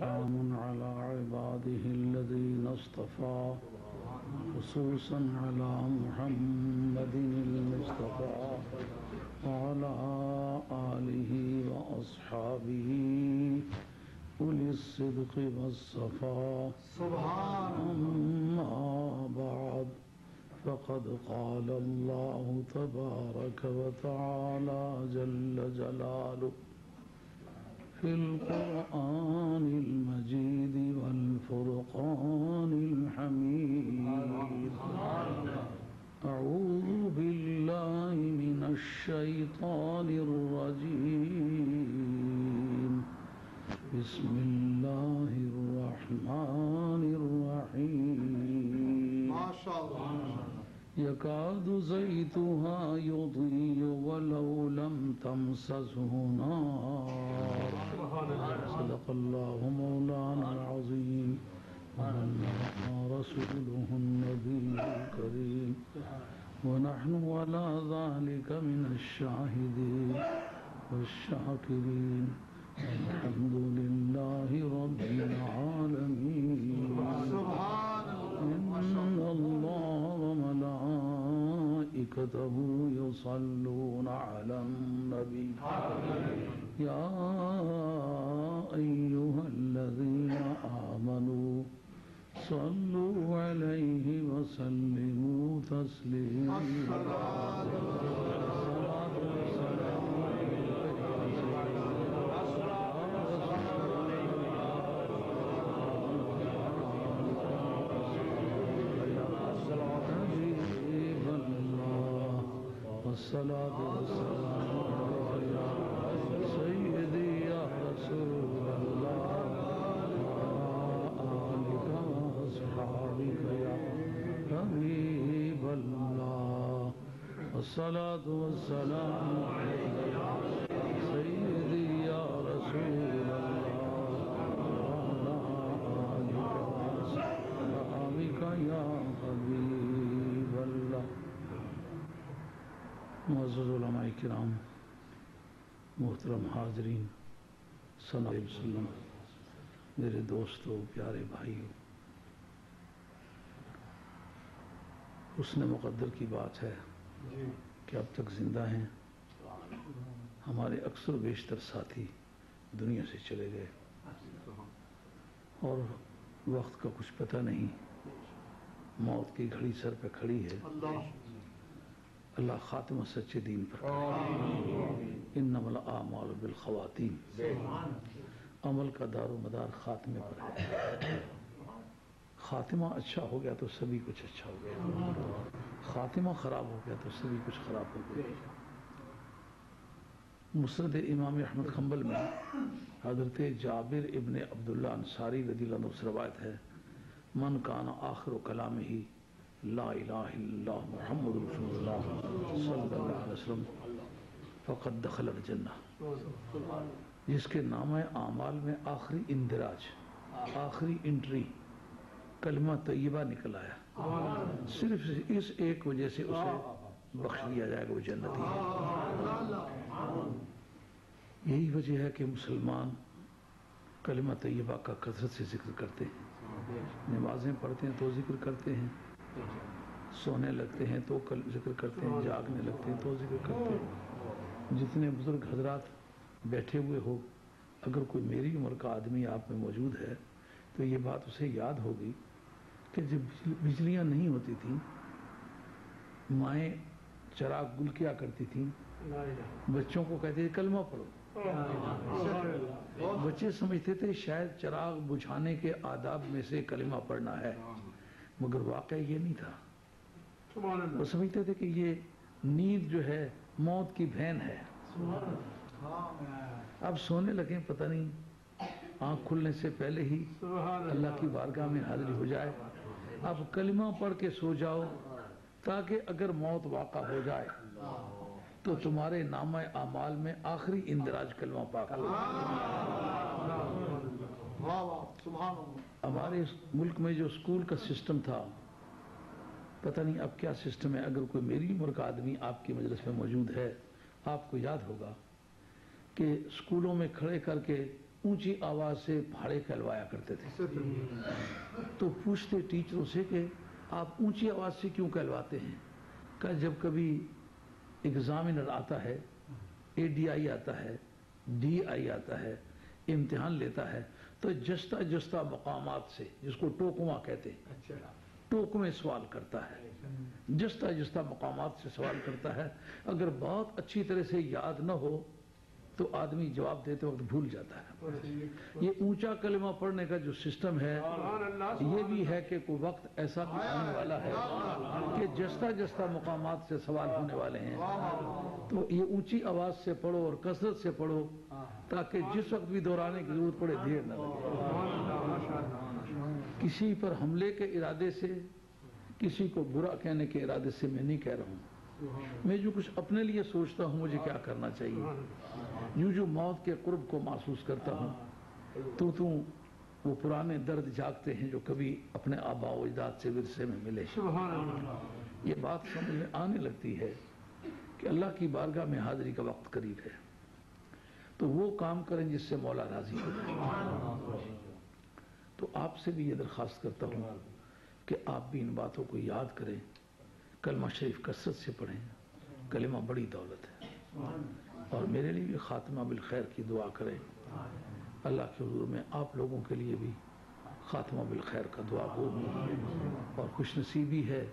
سلام على عباده الذين اصطفى خصوصا على محمد المصطفى وعلى آله وأصحابه أولي الصدق والصفاء أما بعد فقد قال الله تبارك وتعالى جل جلاله في القرآن المجيد والفرقان الحميد أعوذ بالله من الشيطان الرجيم بسم الله الرحمن الرحيم ما شاء الله يكاد زيتها يضيء ولو لم تمسسه نار صدق الله مولانا العظيم ونبعنا رسوله النبي الكريم ونحن على ذلك من الشاهدين والشاكرين الحمد لله رب العالمين إن الله وملائكته يصلون على النبي يا أيها الذين آمنوا صلوا عليه وسلموا تسليما والصلاة والسلام عليك سيدي يا رسول الله وآلك وأصحابك يا حبيب الله والصلاة والسلام عليك سيدي يا رسول الله وعلى آلك وأصحابك يا حبيب الله معزز علماء کرام، محترم حاضرین، صلی اللہ علیہ وسلم، میرے دوستوں، پیارے بھائیوں، حسن مقدر کی بات ہے کہ اب تک زندہ ہیں۔ ہمارے اکثر و بیشتر ساتھی دنیا سے چلے گئے اور وقت کا کچھ پتہ نہیں، موت کی گھڑی سر پہ کھڑی ہے۔ اللہ خاتمہ سچے دین پر انما الاعمال بالخواتیم، عمل کا دار و مدار خاتمے پر ہے۔ خاتمہ اچھا ہو گیا تو سبھی کچھ اچھا ہو گیا، خاتمہ خراب ہو گیا تو سبھی کچھ خراب ہو گیا۔ مسند امام احمد حنبل میں حضرت جابر ابن عبداللہ انصاری رضی اللہ عنہ سے روایت ہے، من کان آخر کلامہ لا الہ الا اللہ محمد رسول اللہ صلی اللہ علیہ وسلم فقد دخل الجنہ۔ جس کے نامہ اعمال میں آخری اندراج، آخری انٹری کلمہ طیبہ نکل آیا، صرف اس ایک وجہ سے اسے بخش دیا جائے گا، وہ جنتی ہے۔ یہی وجہ ہے کہ مسلمان کلمہ طیبہ کا کثرت سے ذکر کرتے ہیں، نمازیں پڑھتے ہیں تو ذکر کرتے ہیں، سونے لگتے ہیں تو ذکر کرتے ہیں، جاگنے لگتے ہیں تو ذکر کرتے ہیں۔ جتنے بزرگ حضرات بیٹھے ہوئے ہو، اگر کوئی میری عمر کا آدمی آپ میں موجود ہے تو یہ بات اسے یاد ہوگی کہ جب بجلیاں نہیں ہوتی تھیں، مائیں چراغ گل کیا کرتی تھیں، بچوں کو کہتے تھے کلمہ پڑھو۔ بچے سمجھتے تھے شاید چراغ بجھانے کے آداب میں سے کلمہ پڑھنا ہے، مگر واقع یہ نہیں تھا۔ وہ سمجھتے تھے کہ یہ نیند جو ہے موت کی بہن ہے۔ اب سونے لگیں، پتہ نہیں آنکھ کھلنے سے پہلے ہی اللہ کی بارگاہ میں حاضری ہو جائے۔ اب کلمہ پڑھ کے سو جاؤ تاکہ اگر موت واقع ہو جائے تو تمہارے نامہ اعمال میں آخری اندراج کلمہ پاک ہو۔ ہمارے ملک میں جو اسکول کا سسٹم تھا، پتہ نہیں اب کیا سسٹم ہے۔ اگر کوئی میری عمر کا آدمی آپ کی مجلس میں موجود ہے آپ کو یاد ہوگا کہ اسکولوں میں کھڑے کر کے اونچی آواز سے پھاڑے کہلوایا کرتے تھے. تو پوچھتے ٹیچروں سے کہ آپ اونچی آواز سے کیوں کہلواتے ہیں؟ کہ جب کبھی ایگزامینر آتا ہے، ADI آتا ہے، DI آتا ہے، امتحان لیتا ہے، تو جستہ جستہ مقامات سے، جس کو ٹوکواں کہتے ہیں، ٹوکویں سوال کرتا ہے، جستہ جستہ مقامات سے سوال کرتا ہے. اگر بہت اچھی طرح سے یاد نہ ہو تو آدمی جواب دیتے وقت بھول جاتا ہے. یہ اونچا کلمہ پڑھنے کا جو سسٹم ہے یہ بھی ہے کہ کوئی وقت ایسا بھی آنے والا ہے کہ جستہ جستہ مقامات سے سوال ہونے والے ہیں. تو یہ اونچی آواز سے پڑھو اور کثرت سے پڑھو تاکہ جس وقت بھی دہرانے کی ضرورت پڑے دیر نہ لگے. کسی پر حملے کے ارادے سے، کسی کو برا کہنے کے ارادے سے میں نہیں کہہ رہا ہوں. میں جو کچھ اپنے لیے سوچتا ہوں مجھے کیا کرنا چاہیے، جو موت کے قرب کو محسوس کرتا ہوں تو وہ پرانے درد جاگتے ہیں جو کبھی اپنے آباء و اجداد سے ورثے میں ملے. یہ بات سمجھ میں آنے لگتی ہے کہ اللہ کی بارگاہ میں حاضری کا وقت قریب ہے، تو وہ کام کریں جس سے مولا راضی ہو. تو آپ سے بھی یہ درخواست کرتا ہوں کہ آپ بھی ان باتوں کو یاد کریں، کلمہ شریف کثرت سے پڑھیں. کلمہ بڑی دولت ہے. اور میرے لیے بھی خاتمہ بالخیر کی دعا کریں. اللہ کے حضور میں آپ لوگوں کے لیے بھی خاتمہ بالخیر کا دعا گو ہوں. اور خوش نصیبی ہے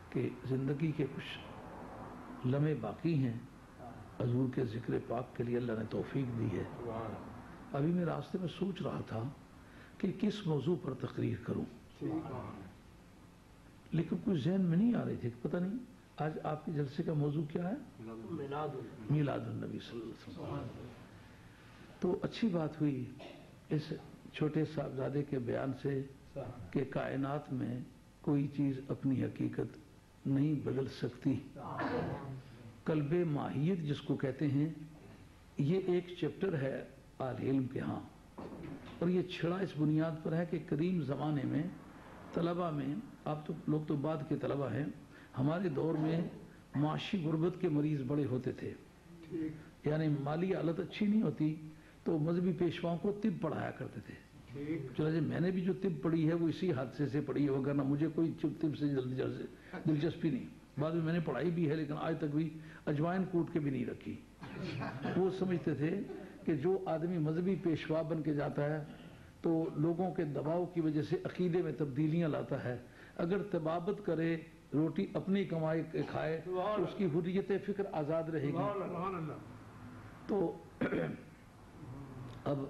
کہ زندگی کے کچھ لمحے باقی ہیں، حضور کے ذکر پاک کے لیے اللہ نے توفیق دی ہے. ابھی میں راستے میں سوچ رہا تھا کہ کس موضوع پر تقریر کروں، لیکن کچھ ذہن میں نہیں آ رہی تھی. پتہ نہیں آج آپ کے جلسے کا موضوع کیا ہے؟ میلاد النبی صلی اللہ علیہ وسلم. تو اچھی بات ہوئی اس چھوٹے صاحبزادے کے بیان سے کہ کائنات میں کوئی چیز اپنی حقیقت نہیں بدل سکتی. قلب ماہیت جس کو کہتے ہیں، یہ ایک چیپٹر ہے اہل علم کے ہاں، اور یہ چھڑا اس بنیاد پر ہے کہ قدیم زمانے میں طلبہ میں، آپ تو لوگ تو بعد کے طلبہ ہیں، ہمارے دور میں معاشی غربت کے مریض بڑے ہوتے تھے. یعنی مالی حالت اچھی نہیں ہوتی تو مذہبی پیشواؤں کو طب پڑھایا کرتے تھے. چنانچہ میں نے بھی جو طب پڑھی ہے وہ اسی حادثے سے پڑھی ہے، وگرنہ مجھے کوئی طب سے دلچسپی نہیں. بعد میں نے پڑھائی بھی ہے لیکن آج تک بھی اجوائن کوٹ کے بھی نہیں رکھی. وہ سمجھتے تھے کہ جو آدمی مذہبی پیشوا بن کے جاتا ہے تو لوگوں کے دباؤ کی وجہ سے عقیدے میں تبدیلیاں لاتا ہے. اگر طبابت کرے، روٹی اپنی کمائی کھائے تو اس کی حریت فکر آزاد رہے گی. تو اب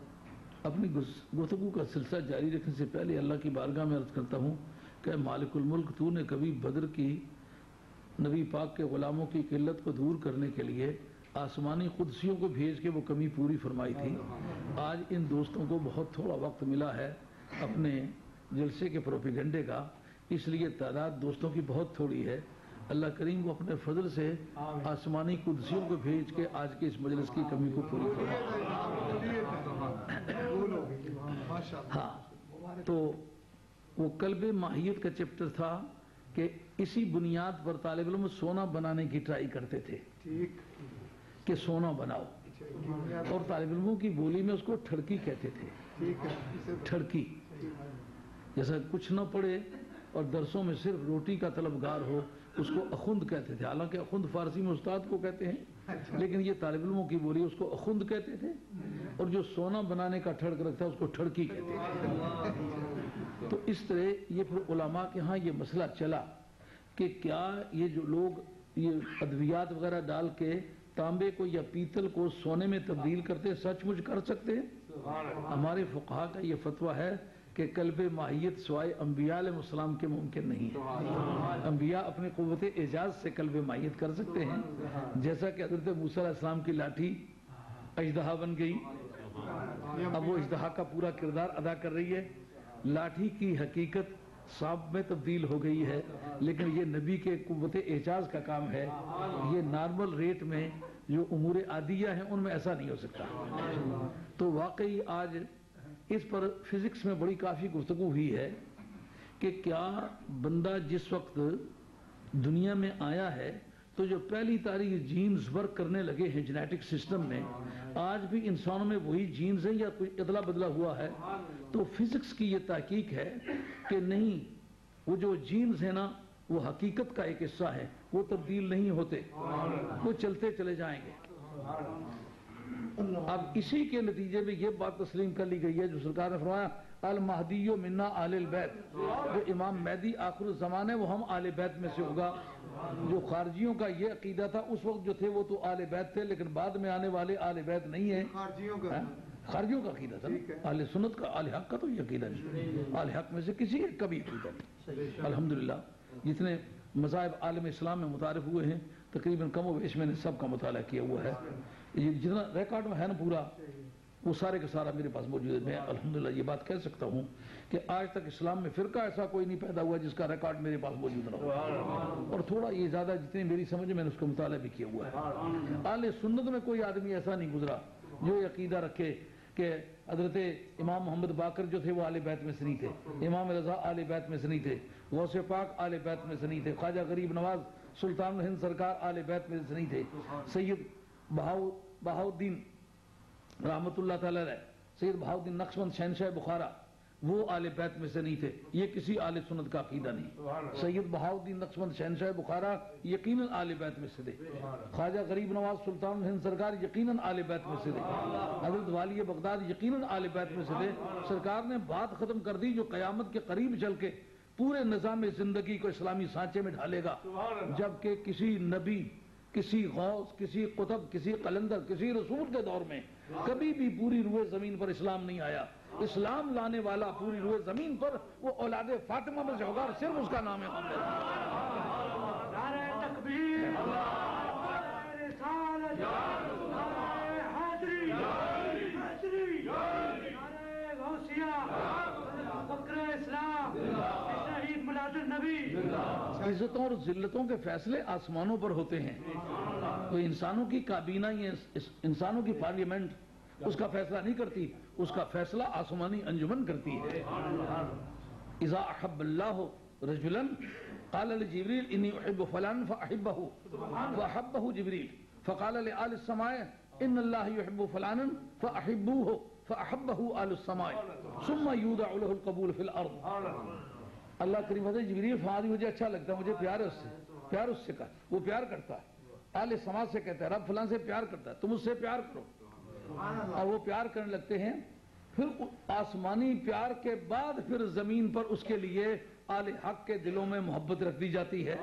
اپنی گفتگو کا سلسلہ جاری رکھنے سے پہلے اللہ کی بارگاہ میں عرض کرتا ہوں کہ مالک الملک، تو نے کبھی بدر کی نبی پاک کے غلاموں کی قلت کو دور کرنے کے لیے آسمانی قدسیوں کو بھیج کے وہ کمی پوری فرمائی تھی. آج ان دوستوں کو بہت تھوڑا وقت ملا ہے اپنے جلسے کے پروپیگنڈے کا، اس لیے تعداد دوستوں کی بہت تھوڑی ہے. اللہ کریم کو اپنے فضل سے آسمانی قدسیوں کو بھیج کے آج کے اس مجلس کی کمی کو پوری فرمائے. ہاں، تو وہ قلب ماہیت کا چیپٹر تھا کہ اسی بنیاد پر طالب علم سونا بنانے کی ٹرائی کرتے تھے کہ سونا بناؤ، اور طالب علموں کی بولی میں اس کو ٹھڑکی کہتے تھے. ٹھڑکی جیسا کچھ نہ پڑے اور درسوں میں صرف روٹی کا طلبگار ہو اس کو اخند کہتے تھے. حالانکہ اخند فارسی میں استاد کو کہتے ہیں، لیکن یہ طالب علموں کی بولی اس کو اخند کہتے تھے، اور جو سونا بنانے کا ٹھڑک رکھتا ہے اس کو ٹھڑکی کہتے تھے. تو اس طرح یہ پھر علماء کے ہاں یہ مسئلہ چلا کہ کیا یہ جو لوگ یہ ادویات وغیرہ ڈال کے تانبے کو یا پیتل کو سونے میں تبدیل کرتے سچ مچ کر سکتے ہیں؟ ہمارے فقہا کا یہ فتویٰ ہے کہ قلب ماہیت سوائے انبیاء علیہ السلام کے ممکن نہیں ہے. انبیاء اپنے قوت اعجاز سے قلب ماہیت کر سکتے ہیں، جیسا کہ حضرت موسیٰ علیہ السلام کی لاٹھی اژدہا بن گئی. اب وہ اژدہا کا پورا کردار ادا کر رہی ہے. لاٹھی کی حقیقت سانپ میں تبدیل ہو گئی ہے، لیکن یہ نبی کے قوت اعجاز کا کام ہے. یہ نارمل ریٹ میں جو امور عادیہ ہیں ان میں ایسا نہیں ہو سکتا. تو واقعی آج اس پر فزکس میں بڑی کافی گفتگو ہوئی ہے کہ کیا بندہ جس وقت دنیا میں آیا ہے تو جو پہلی تاریخ جینز ورک کرنے لگے ہیں جینیٹک سسٹم میں، آج بھی انسانوں میں وہی جینز ہیں یا کوئی ادلا بدلا ہوا ہے؟ تو فزکس کی یہ تحقیق ہے کہ نہیں، وہ جو جینز ہیں نا وہ حقیقت کا ایک حصہ ہے، وہ تبدیل نہیں ہوتے، وہ چلتے چلے جائیں گے۔ اب اسی کے نتیجے میں یہ بات تسلیم کر لی گئی ہے جو سرکار نے فرمایا المہدی منا آل البیت، جو امام مہدی آخر الزمان ہے وہ ہم آل بیت میں سے ہوگا۔ جو خارجیوں کا یہ عقیدہ تھا اس وقت جو تھے وہ تو آل بیت تھے، لیکن بعد میں آنے والے آل بیت نہیں ہیں، خارجیوں کا عقیدہ تھا نا، اہل سنت کا، اہل حق کا تو یہ عقیدہ نہیں، اہل حق میں سے کسی ایک کا بھی عقیدہ نہیں۔ الحمدللہ جتنے مذاہب عالم اسلام میں متعارف ہوئے ہیں تقریباً کم و بیش میں نے سب کا مطالعہ کیا ہوا ہے، یہ جتنا ریکارڈ میں ہے نا پورا وہ سارے کا سارا میرے پاس موجود ہے۔ میں الحمدللہ یہ بات کہہ سکتا ہوں کہ آج تک اسلام میں فرقہ ایسا کوئی نہیں پیدا ہوا جس کا ریکارڈ میرے پاس موجود نہ ہو، اور تھوڑا یہ زیادہ جتنی میری سمجھ میں نے اس کا مطالعہ بھی کیا ہوا ہے۔ اہل سنت میں کوئی آدمی ایسا نہیں گزرا جو یہ عقیدہ رکھے کہ حضرت امام محمد باقر جو تھے وہ آل بیت میں سے نہیں تھے، امام رضا آل بیت میں سے نہیں تھے، غوث پاک آل بیت میں سے نہیں تھے، خواجہ غریب نواز سلطان ہند سرکار آل بیت میں سے نہیں تھے، سید بہاؤدین رحمت اللہ تعالی علیہ، سید بہاؤدین نقشبند شہنشاہ بخارا وہ آل بیت میں سے نہیں تھے، یہ کسی آل سنت کا عقیدہ نہیں۔ سید بہاؤدین نقشبند شہنشاہ بخارا یقیناً آل بیت میں سے تھے، خواجہ غریب نواز سلطان ہند سرکار یقیناً آل بیت میں سے تھے، حضرت والی بغداد یقیناً آل بیت میں سے تھے۔ سرکار نے بات ختم کر دی جو قیامت کے قریب چل کے پورے نظام زندگی کو اسلامی سانچے میں ڈھالے گا، جبکہ کسی نبی، کسی غوث، کسی قطب، کسی قلندر، کسی رسول کے دور میں کبھی بھی پوری روئے زمین پر اسلام نہیں آیا۔ اسلام لانے والا پوری روئے زمین پر وہ اولاد فاطمہ میں سے ہوگا، صرف اس کا نام ہے محمد۔ نعرہ تکبیر، نعرہ رسالت، نعرہ حیدری، نعرہ غوثیہ، فخر اسلام، شہید میلاد النبی۔ عزتوں اور ذلتوں کے فیصلے آسمانوں پر ہوتے ہیں، تو انسانوں کی کابینہ، یہ انسانوں کی پارلیمنٹ اس کا فیصلہ نہیں کرتی، اس کا فیصلہ آسمانی انجمن کرتی ہے۔ اذا احب اللہ رجلا قال لجبریل انی احب فلان فاحبہ فاحبہ جبریل فقال لآل السماء ان اللہ يحب فلانا فاحبوه فاحبہ آل السماء ثم یودع له القبول فی الارض۔ اللہ کریم حضرت جبریل فرماتے مجھے اچھا لگتا ہے، مجھے پیار اس سے کا، وہ پیار کرتا ہے، آل سما سے کہتا ہے رب فلان سے پیار کرتا ہے، تم اس سے پیار کرو، اور وہ پیار کرنے لگتے ہیں، پھر آسمانی پیار کے بعد پھر زمین پر اس کے لیے آل حق کے دلوں میں محبت رکھ دی جاتی ہے۔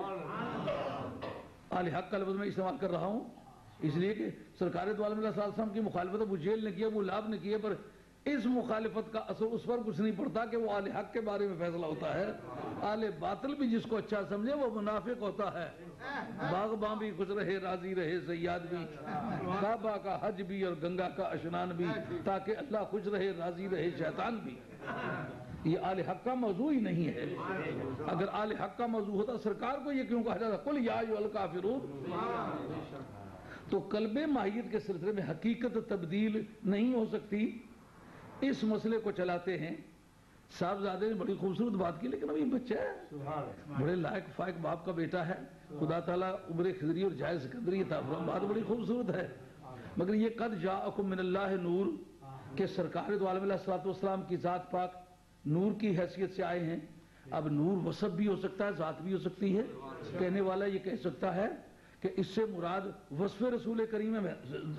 آل حق کا لفظ میں استعمال کر رہا ہوں اس لیے کہ سرکار دو عالم اللہ صلی اللہ علیہ وسلم کی مخالفت ابو جہل نے کی، ابو لہب نے کی، پر اس مخالفت کا اثر اس پر کچھ نہیں پڑتا کہ وہ آل حق کے بارے میں فیصلہ ہوتا ہے۔ آل باطل بھی جس کو اچھا سمجھے وہ منافق ہوتا ہے۔ باغباں بھی خوش رہے، راضی رہے زیاد بھی، کعبہ کا حج بھی اور گنگا کا اشنان بھی، تاکہ اللہ خوش رہے، راضی رہے شیطان بھی۔ یہ آل حق کا موضوع ہی نہیں ہے۔ اگر آل حق کا موضوع ہوتا سرکار کو یہ کیوں کہا جاتا قل یا ایھا الکافرون؟ تو قلب ماہیت کے سلسلے میں حقیقت تبدیل نہیں ہو سکتی، اس مسئلے کو چلاتے ہیں۔ صاحبزادے نے بڑی خوبصورت بات کی، لیکن ابھی بچہ ہے، بڑے لائق فائق باپ کا بیٹا ہے، خدا تعالیٰ عمر خضری اور جائز سکندری عطا فرمائے، بات بڑی خوبصورت ہے، مگر یہ قد جاءکم من اللہ نور کہ سرکار دو عالم علیہ السلام کی ذات پاک نور کی حیثیت سے آئے ہیں۔ اب نور وصف بھی ہو سکتا ہے، ذات بھی ہو سکتی ہے۔ کہنے والا یہ کہہ سکتا ہے کہ اس سے مراد وصف رسول کریم ہے۔ میں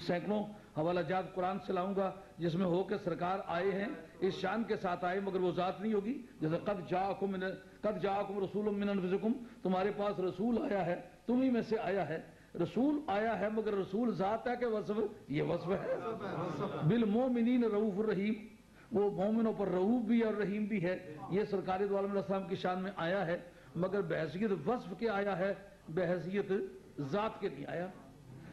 سینکڑوں حوالہ جات قرآن سے لاؤں گا جس میں ہو کہ سرکار آئے ہیں، اس شان کے ساتھ آئے، مگر وہ ذات نہیں ہوگی۔ جیسے قد جاءکم رسول من انفسکم، تمہارے پاس رسول آیا ہے، تم ہی میں سے آیا ہے، رسول آیا ہے، مگر رسول ذات ہے کہ وصف؟ یہ وصف ہے۔ بالمومنین رؤوف الرحیم، وہ مومنوں پر رؤوف بھی اور رحیم بھی ہے۔ یہ سرکار دو عالم علیہ السلام کی شان میں آیا ہے، مگر بحیثیت وصف کے آیا ہے، بحیثیت ذات کے نہیں آیا۔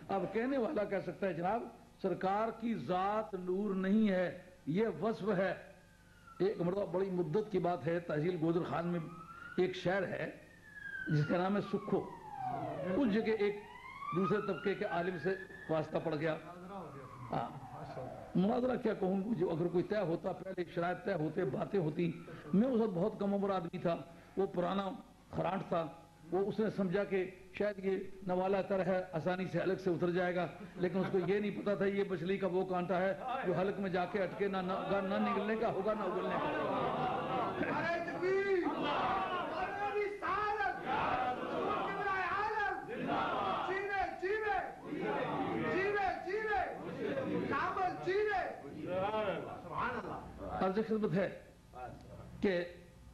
اب کہنے والا کہہ سکتا ہے جناب سرکار کی ذات نور نہیں ہے، یہ وصف ہے۔ ایک مرتبہ بڑی مدت کی بات ہے، تحصیل گوجر خان میں ایک شہر ہے جس کا نام ہے سکھو۔ اس جگہ ایک دوسرے طبقے کے عالم سے واسطہ پڑ گیا، مناظرہ کیا کہوں، جو اگر کوئی طے ہوتا، پہلے شرائط طے ہوتے، باتیں ہوتی۔ میں اس وقت بہت کم عمر آدمی تھا، وہ پرانا خرانٹ تھا، وہ اس نے سمجھا کہ شاید یہ نوالا تر ہے آسانی سے حلق سے اتر جائے گا، لیکن اس کو یہ نہیں پتا تھا یہ مچھلی کا وہ کانٹا ہے جو حلق میں جا کے اٹکے نہ نگلنے کا ہوگا نہ اگلنے کا۔ عرض خدمت ہے کہ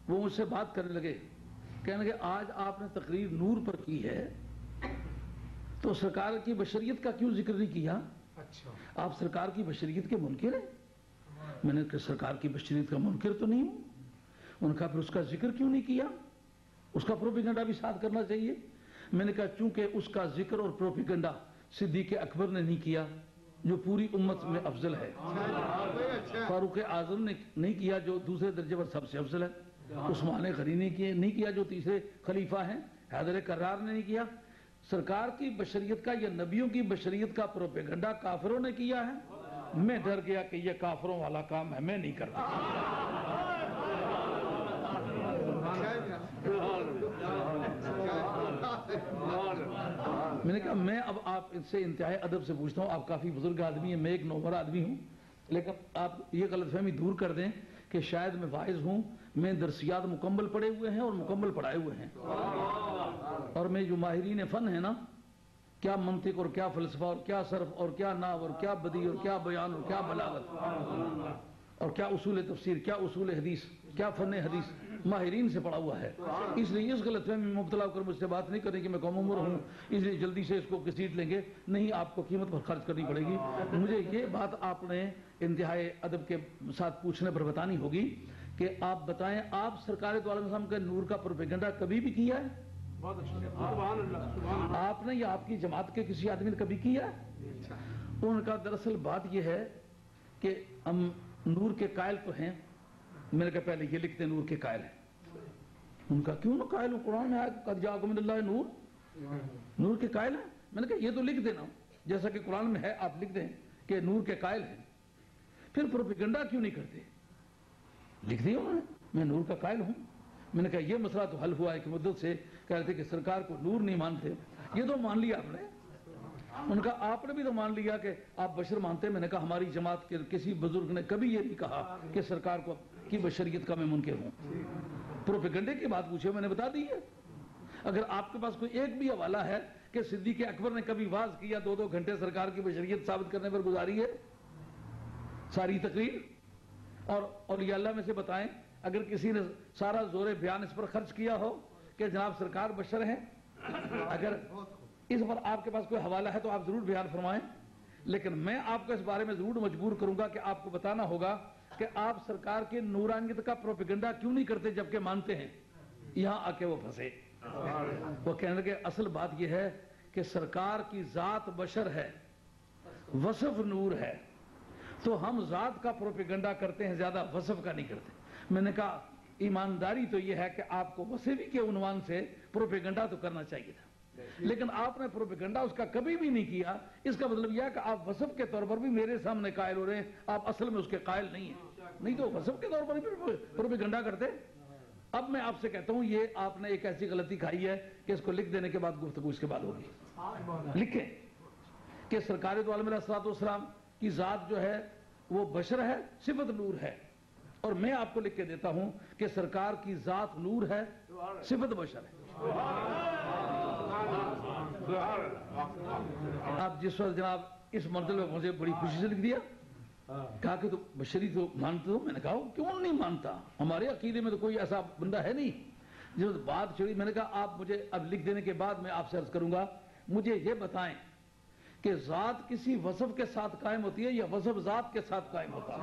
وہ مجھ سے بات کرنے لگے، کہنے لگے آج آپ نے تقریر نور پر کی ہے تو سرکار کی بشریت کا کیوں ذکر نہیں کیا؟ آپ سرکار کی بشریت کے منکر ہیں؟ میں نے کہا سرکار کی بشریت کا منکر تو نہیں ہوں۔ انہوں نے کہا پھر اس کا ذکر کیوں نہیں کیا؟ اس کا پروپیگنڈا بھی ساتھ کرنا چاہیے۔ میں نے کہا چونکہ اس کا ذکر اور پروپیگنڈا صدیق اکبر نے نہیں کیا جو پوری امت میں افضل ہے، فاروق اعظم نے نہیں کیا جو دوسرے درجے پر سب سے افضل ہے، عثمان غنی نے نہیں کیا جو تیسرے خلیفہ ہیں، حیدر کرار نے نہیں کیا۔ سرکار کی بشریت کا یا نبیوں کی بشریت کا پروپیگنڈا کافروں نے کیا ہے۔ میں ڈر گیا کہ یہ کافروں والا کام ہے، میں نہیں کرتا۔ میں نے کہا میں اب آپ ان سے انتہائی ادب سے پوچھتا ہوں، آپ کافی بزرگ آدمی ہیں، میں ایک نومر آدمی ہوں، لیکن آپ یہ غلط فہمی دور کر دیں کہ شاید میں واعظ ہوں، میں درسیات مکمل پڑھے ہوئے ہیں اور مکمل پڑھائے ہوئے ہیں، اور میں جو ماہرین فن ہیں نا، کیا منطق اور کیا فلسفہ اور کیا صرف اور کیا نحو اور کیا بدیع اور کیا بیان اور کیا بلاغت اور کیا اصول تفسیر، کیا اصول حدیث، کیا فن حدیث، ماہرین سے پڑھا ہوا ہے۔ اس لیے اس غلط فہمی میں مبتلا ہو کر مجھ سے بات نہیں کریں کہ میں کم عمر ہوں اس لیے جلدی سے اس کو گھسیٹ لیں گے، نہیں، آپ کو قیمت پر خرچ کرنی پڑے گی۔ مجھے یہ بات آپ نے انتہائی ادب کے ساتھ پوچھنے پر بتانی ہوگی کہ آپ بتائیں آپ سرکار دو عالم صاحب کے نور کا پروپیگنڈا کبھی بھی کیا ہے؟ آپ نے یا آپ کی جماعت کے کسی آدمی نے کبھی کیا ہے؟ ان کا دراصل بات یہ ہے کہ ہم نور کے قائل تو ہیں۔ میں نے کہا پہلے یہ لکھتے نور کے قائل ہیں۔ ان کا کیوں نہ قائل ہوں؟ قرآن میں آیا قد جاءکم من اللہ نور، نور کے قائل ہیں۔ میں نے کہا یہ تو لکھ دینا جیسا کہ قرآن میں ہے، آپ لکھ دیں کہ نور کے قائل ہیں، پھر پروپیگنڈا کیوں نہیں کرتے؟ لکھ دیا انہوں نے میں نور کا قائل ہوں۔ میں نے کہا یہ مسئلہ تو حل ہوا ہے کہ مدت سے کہہ رہے تھے کہ سرکار کو نور نہیں مانتے، یہ تو مان لیا آپ نے۔ ان کا آپ نے بھی تو مان لیا کہ آپ بشر مانتے ہیں۔ میں نے کہا ہماری جماعت کے کسی بزرگ نے کبھی یہ نہیں کہا کہ سرکار کو کی بشریت کا میں منکر ہوں۔ پروپیگنڈے کی بات پوچھے میں نے بتا دی ہے۔ اگر آپ کے پاس کوئی ایک بھی حوالہ ہے کہ صدیق اکبر نے کبھی واز کیا 2-2 گھنٹے سرکار کی بشریت ثابت کرنے پر گزاری ہے ساری تقریر، اور اولیاء اللہ میں سے بتائیں اگر کسی نے سارا زور بیان اس پر خرچ کیا ہو کہ جناب سرکار بشر ہیں، اگر اس پر آپ کے پاس کوئی حوالہ ہے تو آپ ضرور بیان فرمائیں، لیکن میں آپ کو اس بارے میں ضرور مجبور کروں گا کہ آپ کو بتانا ہوگا کہ آپ سرکار کے نورانیت کا پروپیگنڈا کیوں نہیں کرتے جبکہ مانتے ہیں۔ یہاں آ کے وہ پھنسے، وہ کہنے لگے اصل بات یہ ہے کہ سرکار کی ذات بشر ہے، وصف نور ہے، تو ہم ذات کا پروپیگنڈا کرتے ہیں، زیادہ وصف کا نہیں کرتے۔ میں نے کہا ایمانداری تو یہ ہے کہ آپ کو وصفی کے عنوان سے پروپیگنڈا تو کرنا چاہیے تھا، لیکن آپ نے پروپیگنڈا اس کا کبھی بھی نہیں کیا۔ اس کا مطلب یہ ہے کہ آپ وصف کے طور پر بھی میرے سامنے قائل ہو رہے ہیں، آپ اصل میں اس کے قائل نہیں ہیں، نہیں تو وصف کے طور پر بھی پروپیگنڈا کرتے۔ اب میں آپ سے کہتا ہوں یہ آپ نے ایک ایسی غلطی کھائی ہے کہ اس کو لکھ دینے کے بعد گفتگو اس کے بعد ہوگی۔ لکھیں کہ سرکار دو عالم علیہ الصلوۃ والسلام کی ذات جو ہے وہ بشر ہے، صفت نور ہے، اور میں آپ کو لکھ کے دیتا ہوں کہ سرکار کی ذات نور ہے، صفت بشر ہے۔ آپ جس وقت جناب اس مرتبہ میں مجھے بڑی خوشی سے لکھ دیا، کہا کہ تو بشری تو مانتے ہو؟ میں نے کہا کیوں نہیں مانتا، ہمارے عقیدے میں تو کوئی ایسا بندہ ہے نہیں۔ جب بات چڑھی میں نے کہا آپ مجھے اب لکھ دینے کے بعد میں آپ سے عرض کروں گا، مجھے یہ بتائیں کہ ذات کسی وصف کے ساتھ قائم ہوتی ہے یا وصف ذات کے ساتھ قائم ہوتا ہے؟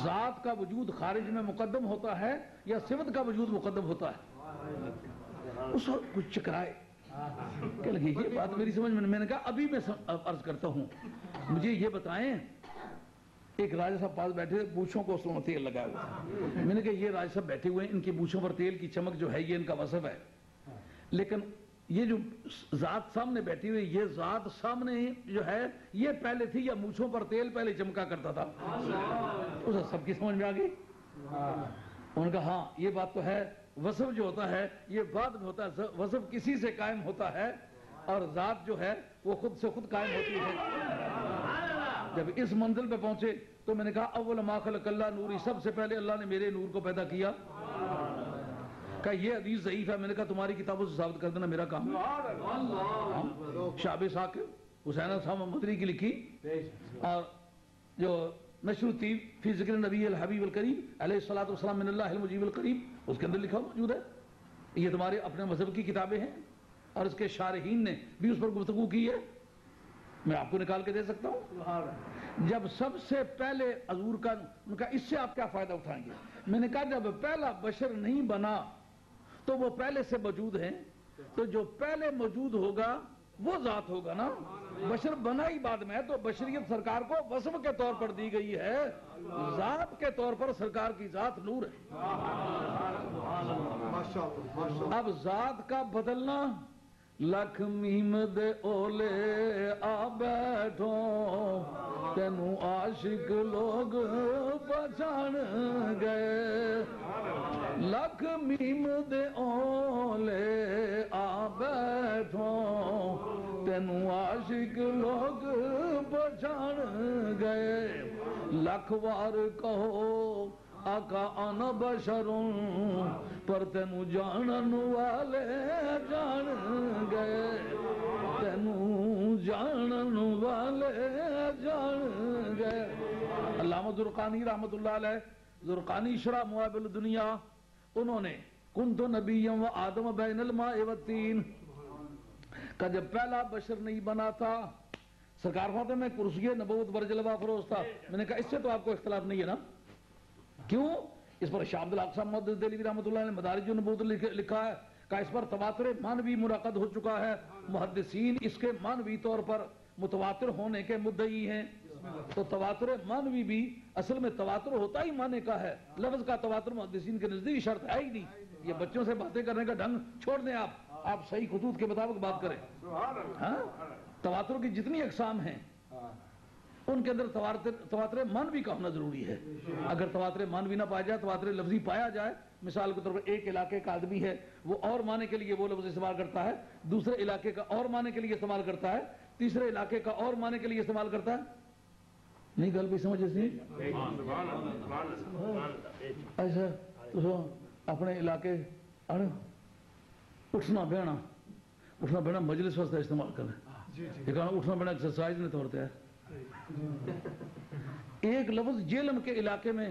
ذات کا وجود خارج میں مقدم ہوتا ہے یا صفت کا وجود مقدم ہوتا ہے؟ اس وقت کچھ چکرائے کہ لگی یہ بات میری سمجھ میں نے کہا ابھی میں عرض کرتا ہوں، مجھے یہ بتائیں ایک راجہ صاحب پاس بیٹھے پوچھوں کو اس میں تیل لگایا ہوا، میں نے کہا یہ راجہ صاحب بیٹھے ہوئے ہیں ان کی پوچھوں پر تیل کی چمک جو ہے یہ ان کا وصف ہے، لیکن یہ جو ذات سامنے بیٹھی ہوئی یہ ذات سامنے جو ہے یہ پہلے تھی یا مونچھوں پر تیل پہلے چمکا کرتا تھا؟ اسے سب کی سمجھ میں آ گئی؟ انہوں نے کہا ہاں یہ بات تو ہے وصف جو ہوتا ہے یہ بعد میں ہوتا ہے. وصف کسی سے قائم ہوتا ہے اور ذات جو ہے وہ خود سے خود قائم ہوتی ہے. جب اس منزل پہ پہنچے تو میں نے کہا اول ما خلق اللہ نوری, سب سے پہلے اللہ نے میرے نور کو پیدا کیا. کہ یہ حدیث ضعیف ہے. میں نے کہا تمہاری کتابوں سے ثابت کر دینا میرا کام ہے. شعب ثاقب حسین صاحب مدنی کی لکھی اور جو نشر الطیب فی ذکر نبی الحبیب الکریم علیہ الصلوۃ والسلام من اللہ المجیب القریب, اس کے اندر لکھا موجود ہے. یہ تمہارے اپنے مذہب کی کتابیں ہیں اور اس کے شارحین نے بھی اس پر گفتگو کی ہے. میں آپ کو نکال کے دے سکتا ہوں. جب سب سے پہلے حضور کا ان کا اس سے آپ کیا فائدہ اٹھائیں گے؟ میں نے کہا جب پہلا بشر نہیں بنا تو وہ پہلے سے موجود ہیں, تو جو پہلے موجود ہوگا وہ ذات ہوگا نا. بشر بنا ہی بعد میں ہے, تو بشریت سرکار کو وصف کے طور پر دی گئی ہے, ذات کے طور پر سرکار کی ذات نور ہے. اب ذات کا بدلنا, لکھ میم دے اولے آ بیٹھو تینوں عاشق لوگ پہچان گئے. لکھ میم دے اولے آ بیٹھو تینوں عاشق لوگ پہچان گئے. لکھ وار کہو آقا انا بشروں پر تینوں جانن والے جان گئے. تینوں جانن والے جان گئے. علامہ زرقانی رحمت اللہ علیہ, زرقانی شرح مواہب الدنیا, انہوں نے کنت نبیا و آدم بین الماء والطین کا جب پہلا بشر نہیں بنا تھا, سرکار فرماتے میں کرسی نبوت بر جلوہ فروز تھا. میں نے کہا اس سے تو آپ کو اختلاف نہیں ہے نا, کیوں؟ اس پر شاہ عبد الحق صاحب محدث دہلوی رحمۃ اللہ نے مدارج النبوت لکھا ہے کہ اس پر تواتر مانوی منعقد ہو چکا ہے. محدثین اس کے مانوی طور پر متواتر ہونے کے مدعی ہیں. تو تواتر مانوی بھی اصل میں تواتر ہوتا ہی معنی کا ہے. لفظ کا تواتر محدثین کے نزدیک شرط ہے ہی نہیں. یہ بچوں سے باتیں کرنے کا ڈھنگ چھوڑ دیں, آپ صحیح خطوط کے مطابق بات کریں. ہاں, تواتر کی جتنی اقسام ہیں ان کے اندر تواتر مانوی کا ہونا ضروری ہے. اگر تواتر مانوی نہ پایا جائے, تواتر لفظی پایا جائے, مثال کے طور پر ایک علاقے کا آدمی ہے, وہ اور معنی کے لیے وہ لفظ استعمال کرتا ہے, دوسرے علاقے کا اور معنی کے لیے استعمال کرتا ہے, تیسرے علاقے کا اور معنی کے لیے استعمال کرتا ہے. نہیں گل بھی سمجھ سی ایسا تو اپنے علاقے اٹھنا بہنا مجلس واسطے استعمال کریں. اٹھنا بہنا ایکسرسائز نے طور پہ ہے. ایک لفظ جیلم کے علاقے میں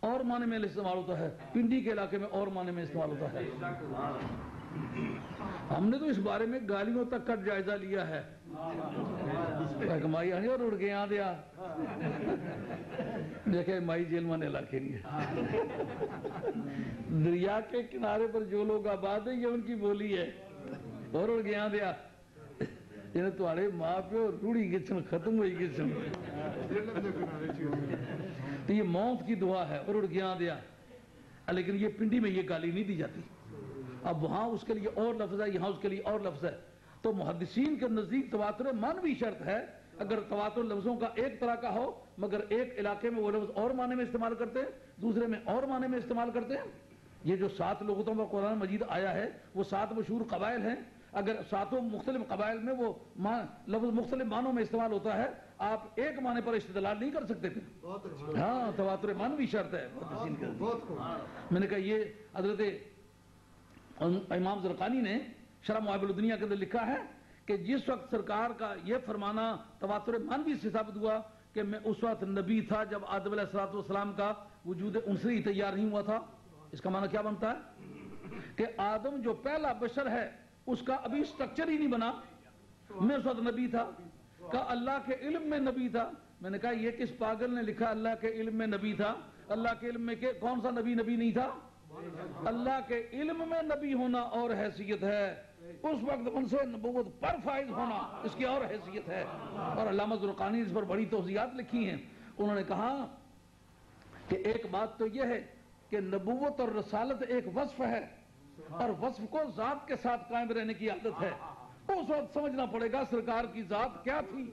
اور معنی میں استعمال ہوتا ہے, پنڈی کے علاقے میں اور معنی میں استعمال ہوتا ہے. ہم نے تو اس بارے میں گالیوں تک کا جائزہ لیا ہے. مائی آنی اور اڑ گیا دیا دیکھے مائی جیل مانے علاقے لیے. دریا کے کنارے پر جو لوگ آباد ہیں یہ ان کی بولی ہے. اور اڑ گیا دیا تھوڑے ماں پیو روڑی گچن ختم ہوئی گچن, تو یہ موت کی دعا ہے, اور اڑ گیا دیا. لیکن یہ پنڈی میں یہ گالی نہیں دی جاتی. اب وہاں اس کے لیے اور لفظ ہے, یہاں اس کے لیے اور لفظ ہے. تو محدثین کے نزدیک تواتر مانوی شرط ہے. اگر تواتر لفظوں کا ایک طرح کا ہو مگر ایک علاقے میں وہ لفظ اور معنی میں استعمال کرتے ہیں, دوسرے میں اور معنی میں استعمال کرتے ہیں. یہ جو 7 لغتوں میں قرآن مجید آیا ہے وہ 7 مشہور قبائل ہیں. اگر 7 مختلف قبائل میں وہ لفظ مختلف معنوں میں استعمال ہوتا ہے, آپ ایک معنی پر استدلال نہیں کر سکتے تھے. ہاں, تواتر مانوی شرط ہے. میں نے کہا یہ حضرت امام زرقانی نے شرح مواہب الدنیا کے اندر لکھا ہے کہ جس وقت سرکار کا یہ فرمانا تواتر مانوی سے ثابت ہوا کہ میں اس وقت نبی تھا جب آدم علیہ الصلوۃ والسلام کا وجود عنصری تیار نہیں ہوا تھا. اس کا معنی کیا بنتا ہے کہ آدم جو پہلا بشر ہے اس کا ابھی سٹرکچر ہی نہیں بنا. میں اس وقت نبی تھا, کہ اللہ کے علم میں نبی تھا. میں نے کہا یہ کس پاگل نے لکھا اللہ کے علم میں نبی تھا؟ اللہ کے علم میں کون سا نبی نہیں تھا؟ اللہ کے علم میں نبی ہونا اور حیثیت ہے, اس وقت ان سے نبوت پر فائز ہونا اس کی اور حیثیت ہے. اور علامہ زرقانی اس پر بڑی توضیحات لکھی ہیں. انہوں نے کہا کہ ایک بات تو یہ ہے کہ نبوت اور رسالت ایک وصف ہے, اور وصف کو ذات کے ساتھ قائم رہنے کی عادت ہے. اس وقت سمجھنا پڑے گا سرکار کی ذات کیا تھی.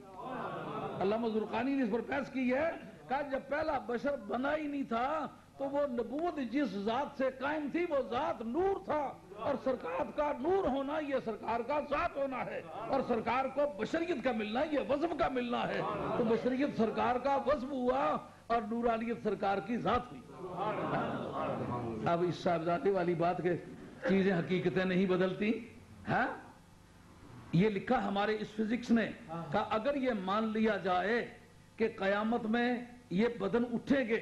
علامہ زرقانی نے اس پر بحث کی ہے کہ جب پہلا بشر بنا ہی نہیں تھا تو وہ نبوت جس ذات سے قائم تھی وہ ذات نور تھا، اور سرکار کا نور ہونا یہ سرکار کا ذات ہونا ہے، اور سرکار کو بشریت کا ملنا یہ وصف کا ملنا ہے، تو بشریت سرکار کا وصف ہوا اور نورانیت سرکار کی ذات ہوئی۔ اب اس صاحبزادے والی بات کے چیزیں حقیقتیں نہیں بدلتی، ہاں یہ لکھا ہمارے اس فزکس نے کہ اگر یہ مان لیا جائے کہ قیامت میں یہ بدن اٹھیں گے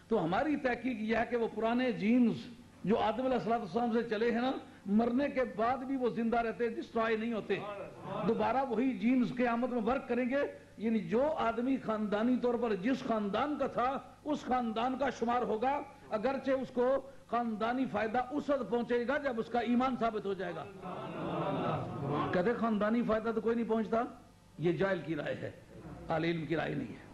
تو ہماری تحقیق یہ ہے کہ وہ پرانے جینز جو آدم علیہ السلام سے چلے ہیں نا، مرنے کے بعد بھی وہ زندہ رہتے، ڈسٹرائے نہیں ہوتے، دوبارہ وہی جینز قیامت میں ورک کریں گے، یعنی جو آدمی خاندانی طور پر جس خاندان کا تھا اس خاندان کا شمار ہوگا، اگرچہ اس کو خاندانی فائدہ اس وقت پہنچے گا جب اس کا ایمان ثابت ہو جائے گا۔ کہتے خاندانی فائدہ تو کوئی نہیں پہنچتا، یہ جاہل کی رائے ہے، اہل علم کی رائے نہیں ہے۔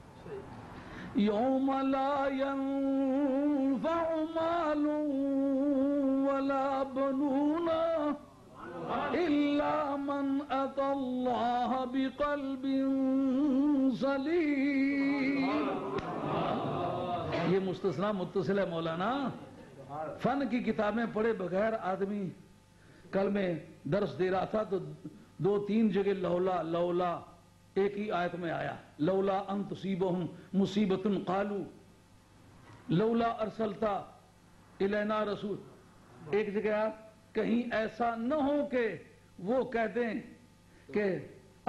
یوم لا ينفع مال ولا بنون الا من اتى الله بقلب سلیم۔ یہ مستثنی متصل ہے مولانا، فن کی کتابیں پڑھے بغیر آدمی، کل میں درس دے رہا تھا تو 2-3 جگہ لولا لولا ایک ہی آیت میں آیا، لولا ان تصیبہم مصیبت قالوا لولا ارسلتا الینا رسول، ایک جگہ کہیں ایسا نہ ہو کہ وہ کہہ دیں کہ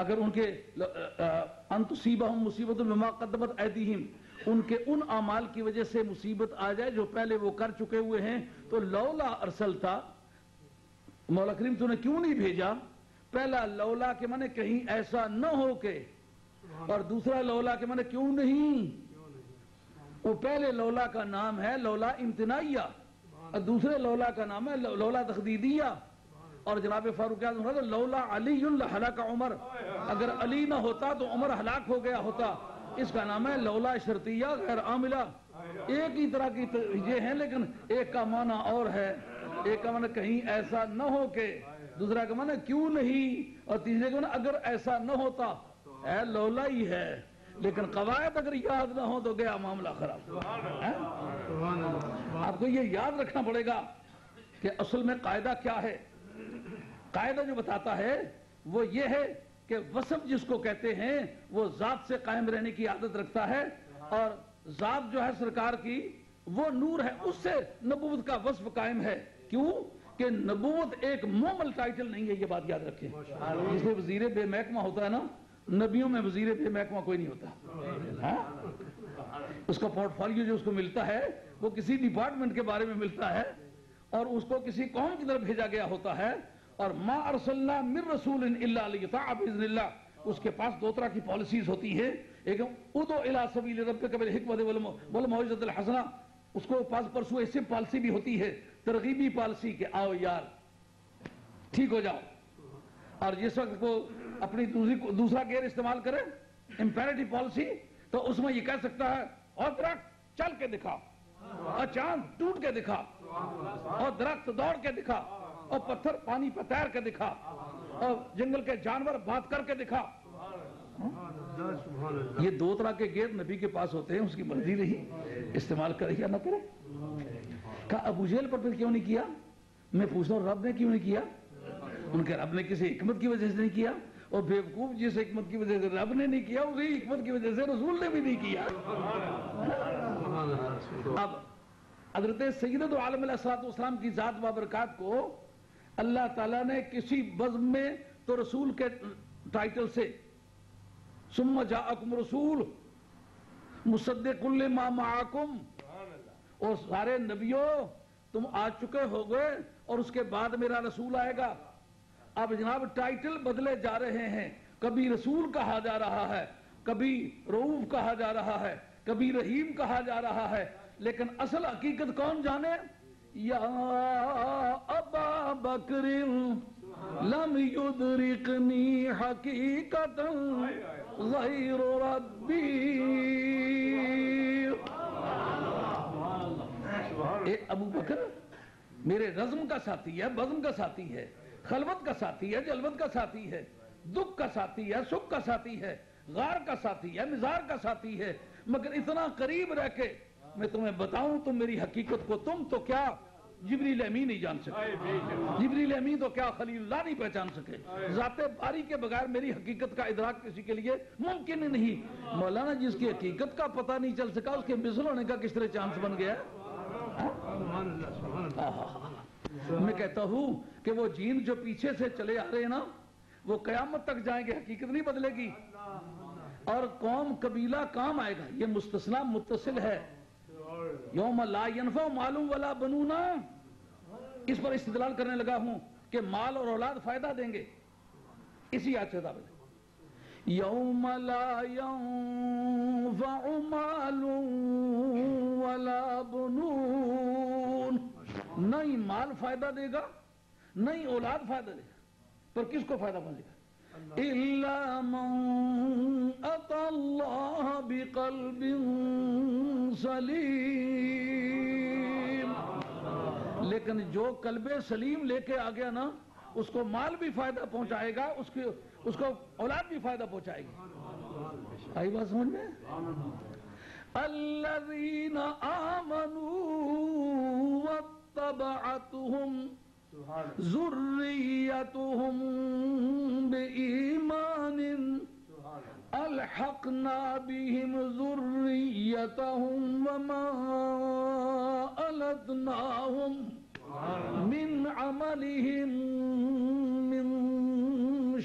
اگر ان کے ان تصیبہم مصیبت بما قدمت ایدیہم، ان کے ان اعمال کی وجہ سے مصیبت آ جائے جو پہلے وہ کر چکے ہوئے ہیں، تو لولا ارسلتا، مولا کریم تو نے کیوں نہیں بھیجا؟ پہلا لولا کے معنی کہیں ایسا نہ ہو کہ، اور دوسرا لولا کے معنی کیوں نہیں۔ وہ پہلے لولا کا نام ہے لولا امتنائیہ، اور دوسرے لولا کا نام ہے لولا تخدیدیہ، اور جناب فاروق اعظم فرماتے لولا علی لہلک عمر، اگر علی نہ ہوتا تو عمر ہلاک ہو گیا ہوتا۔ اس کا نام ہے لولا شرطیہ غیر عاملہ، ایک ہی طرح کی یہ ہیں لیکن ایک کا معنی اور ہے، ایک کا معنی کہیں ایسا نہ ہو کہ، دوسرا کا معنی کیوں نہیں، اور تیسرے کا معنی اگر ایسا نہ ہوتا، اے لولا ہی ہے، لیکن قواعد اگر یاد نہ ہو تو گیا معاملہ خراب۔ آپ کو یہ یاد رکھنا پڑے گا کہ اصل میں قاعدہ کیا ہے۔ قاعدہ جو بتاتا ہے وہ یہ ہے کہ وصف جس کو کہتے ہیں وہ ذات سے قائم رہنے کی عادت رکھتا ہے، اور ذات جو ہے سرکار کی وہ نور ہے، اس سے نبوت کا وصف قائم ہے۔ کیوں کہ نبوت ایک مومل ٹائٹل نہیں ہے، یہ بات یاد رکھیں۔ جس میں وزیر بے محکمہ ہوتا ہے نا، نبیوں میں وزیر بے محکمہ کوئی نہیں ہوتا، اس کا پورٹ فولیو جو اس کو ملتا ہے وہ کسی ڈپارٹمنٹ کے بارے میں ملتا ہے، اور اس کو کسی قوم کی طرف بھیجا گیا ہوتا ہے، اور ما ارسلنا من رسول الا لیطاع باذن اللہ، اس کے پاس 2 طرح کی پالیسیز ہوتی ہیں، ایک ادعو الی سبیل ربک بالحکمۃ والموعظۃ الحسنہ، اس کو پاس پرسویسو پالیسی بھی ہوتی ہے، ترغیبی پالیسی کہ آؤ یار ٹھیک ہو جاؤ، اور جس وقت کو اپنی دوسرا گیئر استعمال کرے امپیریٹو پالیسی، تو اس میں یہ کہہ سکتا ہے اور درخت چل کے دکھا، اور چاند ٹوٹ کے دکھا، اور درخت دوڑ کے دکھا، اور پتھر پانی پہ تیر کے دکھا، اور جنگل کے جانور بات کر کے دکھا۔ یہ 2 طرح کے گیئر نبی کے پاس ہوتے ہیں، اس کی مرضی نہیں استعمال کرے یا نہ کرے۔ کہا ابو جہل پر پھر کیوں نہیں کیا؟ میں پوچھتا ہوں رب نے کیوں نہیں کیا؟ ان کے رب نے کسی حکمت کی وجہ سے نہیں کیا، اور بیوقوف جس حکمت کی وجہ سے رب نے نہیں کیا اسی حکمت کی وجہ سے رسول نے بھی نہیں کیا۔ اب حضرت سیدۃ عالم علیہ السلام کی ذات بابرکات کو اللہ تعالیٰ نے کسی بزم میں تو رسول کے ٹائٹل سے ثم جاءکم رسول مصدق لما معکم، اور سارے نبیوں تم آ چکے ہو گئے اور اس کے بعد میرا رسول آئے گا۔ اب جناب ٹائٹل بدلے جا رہے ہیں، کبھی رسول کہا جا رہا ہے، کبھی رؤوف کہا جا رہا ہے، کبھی رحیم کہا جا رہا ہے، لیکن اصل حقیقت کون جانے؟ یا ابا بکر لم یدرکنی حقیقتا غیر ربی، اے ابو بکر میرے رزم کا ساتھی ہے، بزم کا ساتھی ہے، خلوت کا ساتھی ہے، جلوت کا ساتھی ہے، دکھ کا ساتھی ہے، سکھ کا ساتھی ہے، غار کا ساتھی ہے، مزار کا ساتھی ہے، مگر اتنا قریب رہ کے میں تمہیں بتاؤں تم میری حقیقت کو تم تو کیا جبریل امین نہیں جان سکے، جبریل امین تو کیا خلیل اللہ نہیں پہچان سکے، ذات باری کے بغیر میری حقیقت کا ادراک کسی کے لیے ممکن ہی نہیں۔ مولانا جس کی حقیقت کا پتہ نہیں چل سکا اس کے مثل ہونے کا کس طرح چانس بن گیا؟ میں کہتا ہوں کہ وہ جین جو پیچھے سے چلے آ رہے ہیں نا وہ قیامت تک جائیں گے، حقیقت نہیں بدلے گی، اور قوم قبیلہ کام آئے گا۔ یہ مستثنا متصل ہے، یوم لا ینفع مال ولا بنون، اس پر استدلال کرنے لگا ہوں کہ مال اور اولاد فائدہ دیں گے، اسی آیت سے ثابت ہے۔ یوم لا ینفع مال ولا بنون، نہیں مال فائدہ دے گا نہیں اولاد فائدہ دے گا، پر کس کو فائدہ پہنچے گا؟ إِلَّا مَنْ أَتَى اللَّهَ بِقَلْبٍ سَلِيمٍ، لیکن جو قلب سلیم لے کے آ گیا نا اس کو مال بھی فائدہ پہنچائے گا، اس کو اولاد بھی فائدہ پہنچائے گی۔ آئی بات سمجھ میں؟ الَّذِينَ آمَنُوا وَاتَّبَعَتْهُمْ ذُرِّيَّتُهُمْ بِإِيمَانٍ أَلْحَقْنَا بِهِمْ ذُرِّيَّتَهُمْ وَمَا أَلَتْنَاهُمْ مِنْ عَمَلِهِمْ مِنْ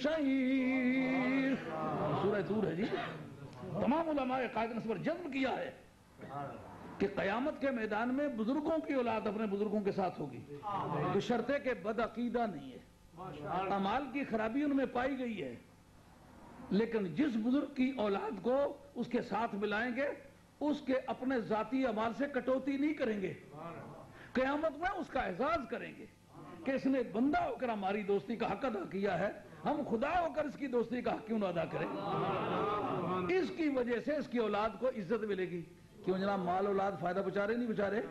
شَيْءٍ۔ سورہ طور ہے جی، تمام علماء قائد نے اس پر جزم کیا ہے کہ قیامت کے میدان میں بزرگوں کی اولاد اپنے بزرگوں کے ساتھ ہوگی، بشرطے کہ بدعقیدہ نہیں ہے، اعمال کی خرابی ان میں پائی گئی ہے، لیکن جس بزرگ کی اولاد کو اس کے ساتھ ملائیں گے اس کے اپنے ذاتی اعمال سے کٹوتی نہیں کریں گے، قیامت میں اس کا اعزاز کریں گے کہ اس نے بندہ ہو کر ہماری دوستی کا حق ادا کیا ہے، ہم خدا ہو کر اس کی دوستی کا حق کیوں نہ ادا کریں؟ اس کی وجہ سے اس کی اولاد کو عزت ملے گی۔ کیوں جناب مال اولاد فائدہ بچا رہے نہیں بچا رہے؟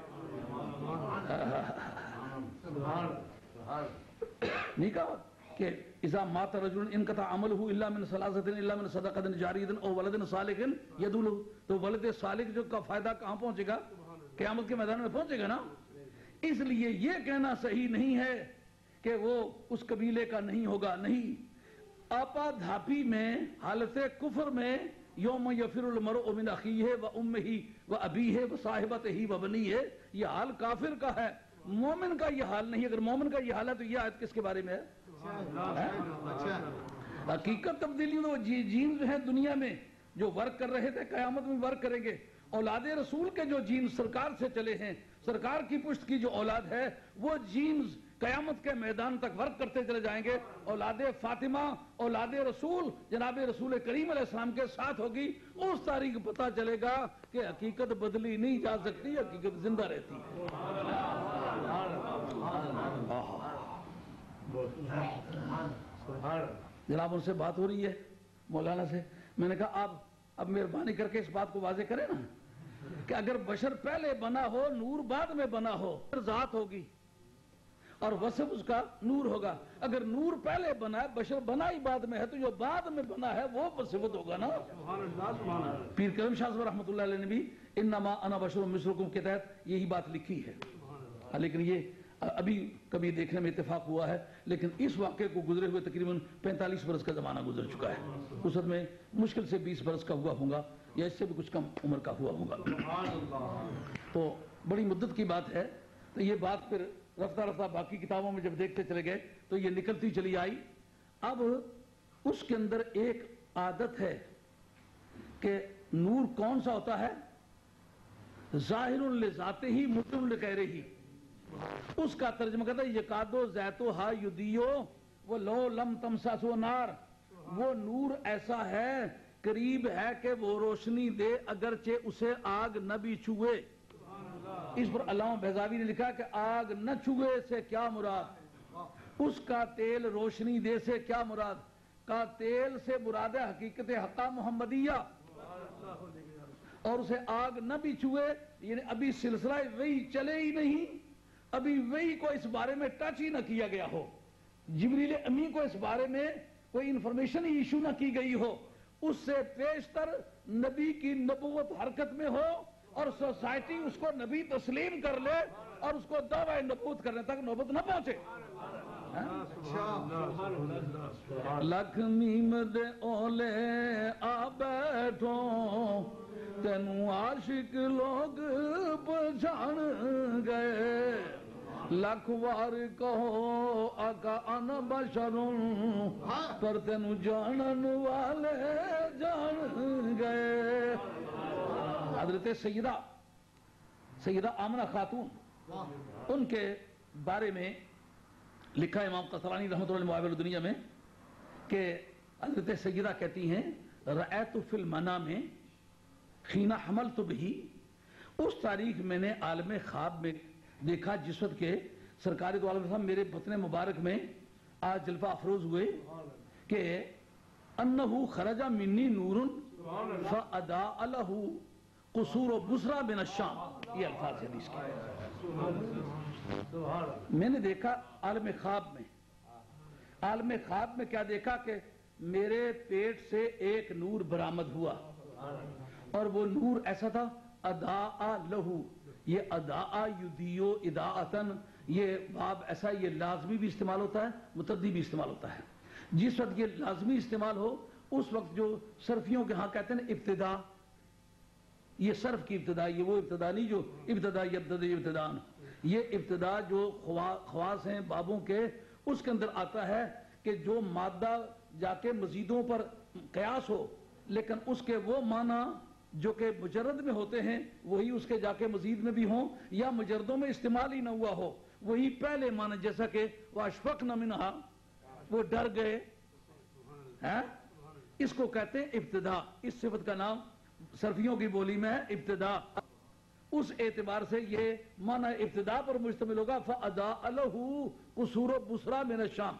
نہیں کہا کہ اذا مات رجل انقطع عمله الا من ثلاثه الا من صدقه جاریہ او ولد صالح يدعو له، تو ولد صالح جو کا فائدہ کہاں پہنچے گا؟ قیامت کے میدان میں پہنچے گا نا۔ اس لیے یہ کہنا صحیح نہیں ہے کہ وہ اس قبیلے کا نہیں ہوگا، نہیں۔ آپا دھاپی میں حالت کفر میں یوم یفر المرء من اخیہ و امہ و ابیہ و صاحبتہ و بنیہ، یہ حال کافر کا ہے، مومن کا یہ حال نہیں۔ اگر مومن کا یہ حال ہے تو یہ آیت کس کے بارے میں ہے؟ حقیقت تبدیلی تو جین جو ہے دنیا میں جو ورک کر رہے تھے قیامت میں ورک کریں گے۔ اولاد رسول کے جو جین سرکار سے چلے ہیں، سرکار کی پشت کی جو اولاد ہے وہ جینز قیامت کے میدان تک ورک کرتے چلے جائیں گے۔ اولاد فاطمہ اولاد رسول جناب رسول کریم علیہ السلام کے ساتھ ہوگی، اس تاریخ پتہ چلے گا کہ حقیقت بدلی نہیں جا سکتی، حقیقت زندہ رہتی ہے۔ جناب ان سے بات ہو رہی ہے مولانا سے، میں نے کہا آپ اب مہربانی کر کے اس بات کو واضح کریں نا کہ اگر بشر پہلے بنا ہو نور بعد میں بنا ہو ذات ہوگی اور وصف اس کا نور ہوگا، اگر نور پہلے بنا ہے بشر بنا ہی بعد میں ہے تو جو بعد میں بنا ہے وہ صفت ہوگا نا۔ پیر کرم شاہ صاحب رحمۃ اللہ علیہ نے بھی انما انا بشر مثلکم کے تحت یہی بات لکھی ہے، لیکن یہ ابھی کبھی دیکھنے میں اتفاق ہوا ہے، لیکن اس واقعے کو گزرے ہوئے تقریباً 45 برس کا زمانہ گزر چکا ہے، اس وقت میں مشکل سے 20 برس کا ہوا ہوگا یا اس سے بھی کچھ کم عمر کا ہوا ہوگا، تو بڑی مدت کی بات ہے۔ تو یہ بات پھر رفتہ رفتہ باقی کتابوں میں جب دیکھتے چلے گئے تو یہ نکلتی چلی آئی۔ اب اس کے اندر ایک عادت ہے کہ نور کون سا ہوتا ہے؟ ظاہر لذاتہ ہی مبطن لغیرہ ہی، اس کا ترجمہ کرتا ہے یکادو زیتوہا یدیو وہ لو لم تمسسو نار، وہ نور ایسا ہے قریب ہے کہ وہ روشنی دے اگرچہ اسے آگ نہ بھی چھوئے۔ اس پر علامہ بہزاوی نے لکھا کہ آگ نہ چھوئے سے کیا مراد، اس کا تیل روشنی دے سے کیا مراد، کا تیل سے مراد ہے حقیقت حقہ محمدیہ، اور اسے آگ نہ بھی چھوئے یعنی ابھی سلسلہ وہی چلے ہی نہیں، ابھی وہی کو اس بارے میں ٹچ ہی نہ کیا گیا ہو، جبریل امی کو اس بارے میں کوئی انفارمیشن ہی ایشو نہ کی گئی ہو، اس سے پیشتر نبی کی نبوت حرکت میں ہو اور سوسائٹی اس کو نبی تسلیم کر لے اور اس کو دعوی نبوت کرنے تک نوبت نہ پہنچے. لکھ میم دے اولے آ بیٹھو تینوں عاشق لوگ پہچان گئے. لکھ وار کہو آقا انا بشر پر تینوں جانن والے جان گئے. حضرت سیدہ آمنہ خاتون، ان کے بارے میں لکھا امام قسطلانی رحمۃ اللہ علیہ معابر الدنیا میں کہ حضرت سیدہ کہتی ہیں رأیت فی المنام حین حملت بہ، اس تاریخ میں نے عالم خواب میں دیکھا جس وقت کے سرکار دو عالم صاحب میرے بطن مبارک میں آج جلوہ افروز ہوئے کہ انہو خرج منی نور فاضاء لہ قصور بصرہ من الشام. یہ الفاظ حدیث کے میں نے دیکھا عالم خواب میں کیا دیکھا کہ میرے پیٹ سے ایک نور برآمد ہوا اور وہ نور ایسا تھا اضاء لہو. یہ اضاء یضیء اضاءۃ، یہ باب ایسا، یہ لازمی بھی استعمال ہوتا ہے متعدی بھی استعمال ہوتا ہے. جس وقت یہ لازمی استعمال ہو اس وقت جو صرفیوں کے ہاں کہتے ہیں ابتدا، یہ صرف کی ابتدا، یہ وہ ابتدا نہیں جو ابتدا یبتدی ابتدان. یہ ابتدا جو خواص ہیں بابوں کے، اس کے اندر آتا ہے کہ جو مادہ جا کے مزیدوں پر قیاس ہو لیکن اس کے وہ معنی جو کہ مجرد میں ہوتے ہیں وہی اس کے جا کے مزید میں بھی ہوں، یا مجردوں میں استعمال ہی نہ ہوا ہو وہی پہلے معنی، جیسا کہ وَأَشْفَقْنَ مِنْهَا، وہ ڈر گئے. اس کو کہتے ہیں ابتدا. اس صفت کا نام صرفیوں کی بولی میں ہے ابتدا. اس اعتبار سے یہ معنی ابتدا پر مشتمل ہوگا فَأَضَاءَ لَهُ قُصُورُ بُصْرَى مِنَ الشَّامِ.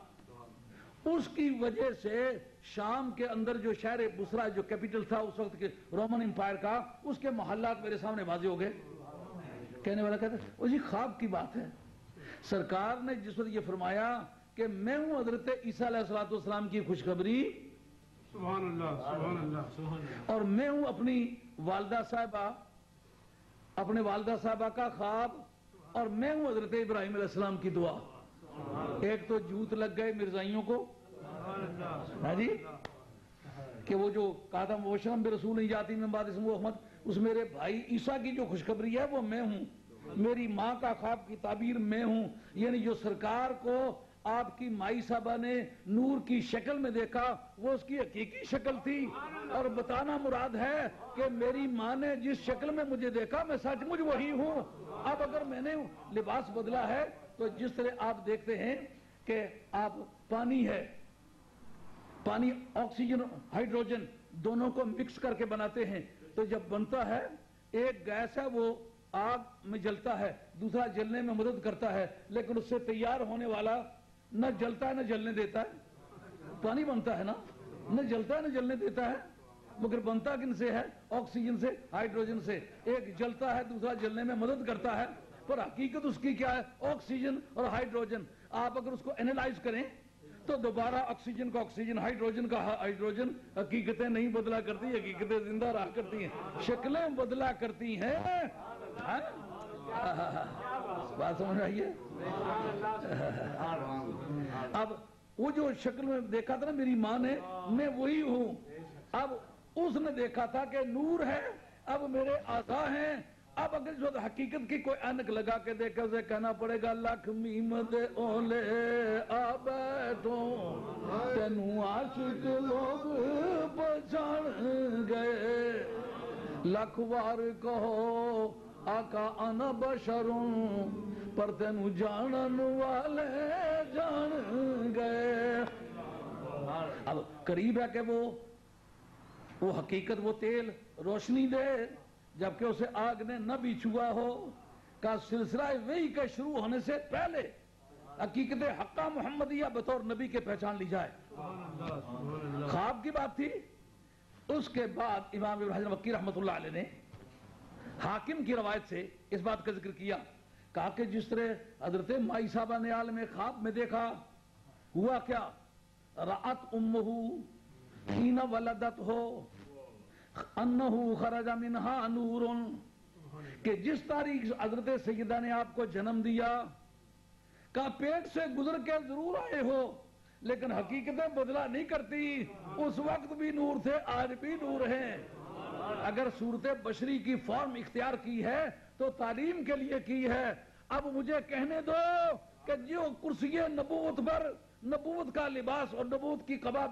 اس کی وجہ سے شام کے اندر جو شہر بصرہ جو کیپٹل تھا اس وقت کے رومن امپائر کا، اس کے محلات میرے سامنے واضح ہو گئے. کہنے والا کہتا ہے وہ جی خواب کی بات ہے. سرکار نے جس وقت یہ فرمایا کہ میں ہوں حضرت عیسیٰ علیہ السلام کی خوشخبری، سبحان اللہ سبحان اللہ، اور میں ہوں اپنی والدہ صاحبہ کا خواب، اور میں ہوں حضرت ابراہیم علیہ السلام کی دعا. ایک تو جوت لگ گئے مرزائیوں کو جی کہ وہ جو کہا تھا وہ شرم برسول نہیں جاتی من بعد اسمہ احمد، اس میرے بھائی عیسیٰ کی جو خوشخبری ہے وہ میں ہوں. میری ماں کا خواب کی تعبیر میں ہوں. یعنی جو سرکار کو آپ کی مائی صاحبہ نے نور کی شکل میں دیکھا وہ اس کی حقیقی شکل تھی، اور بتانا مراد ہے کہ میری ماں نے جس شکل میں مجھے دیکھا میں سچ مجھ وہی ہوں. اب اگر میں نے لباس بدلا ہے تو جس طرح آپ دیکھتے ہیں کہ آپ پانی ہے، پانی آکسیجن ہائیڈروجن دونوں کو مکس کر کے بناتے ہیں، تو جب بنتا ہے ایک گیس ہے وہ آگ میں جلتا ہے، دوسرا جلنے میں مدد کرتا ہے، لیکن اس سے تیار ہونے والا نہ جلتا ہے نہ جلنے دیتا ہے. پانی بنتا ہے نا، نہ جلتا ہے نہ جلنے دیتا ہے، مگر بنتا کن سے ہے؟ آکسیجن سے، ہائیڈروجن سے. ایک جلتا ہے دوسرا جلنے میں مدد کرتا ہے، پر حقیقت اس کی کیا ہے؟ آکسیجن اور ہائیڈروجن. آپ اگر اس کو اینالائز کریں تو دوبارہ آکسیجن کا آکسیجن، ہائیڈروجن کا ہائیڈروجن. حقیقتیں نہیں بدلا کرتی، حقیقتیں زندہ رہا کرتی ہیں، شکلیں بدلا کرتی ہیں. بات سمجھ آئی ہے؟ اب وہ جو شکل میں دیکھا تھا نا میری ماں نے، میں وہی ہوں. اب اس نے دیکھا تھا کہ نور ہے، اب میرے آقا ہیں. اب اگر جو حقیقت کی کوئی اینک لگا کے دیکھا اسے کہنا پڑے گا لکھ میم دے اولے آ بیٹھو تینوں عاشق لوگ پہچان گئے. لکھ وار کہو آقا انا بشر پر تینوں جانن والے جان گئے. اب قریب ہے کہ وہ حقیقت، وہ تیل روشنی دے جبکہ اسے آگ نے نہ بھی چھوا ہو. کا سلسلہ وحی کے شروع ہونے سے پہلے حقیقت حقہ محمدیہ بطور نبی کے پہچان لی جائے. خواب کی بات تھی. اس کے بعد امام ابن حجر مکی رحمۃ اللہ علیہ نے حاکم کی روایت سے اس بات کا ذکر کیا، کہا کہ جس طرح حضرت مائی صاحبہ نے عالم خواب میں دیکھا، ہوا کیا؟ رأت امہ حین ولدت ہو انہو خرج منہا نور کہ جس تاریخ حضرت سیدہ نے آپ کو جنم دیا کا پیٹ سے گزر کے ضرور آئے ہو لیکن حقیقتیں بدلا نہیں کرتی. اس وقت بھی نور تھے, آج بھی نور ہیں. اگر صورت بشری کی فارم اختیار کی ہے تو تعلیم کے لیے کی ہے. اب مجھے کہنے دو کہ جو کرسی نبوت پر نبوت کا لباس اور نبوت کی قبا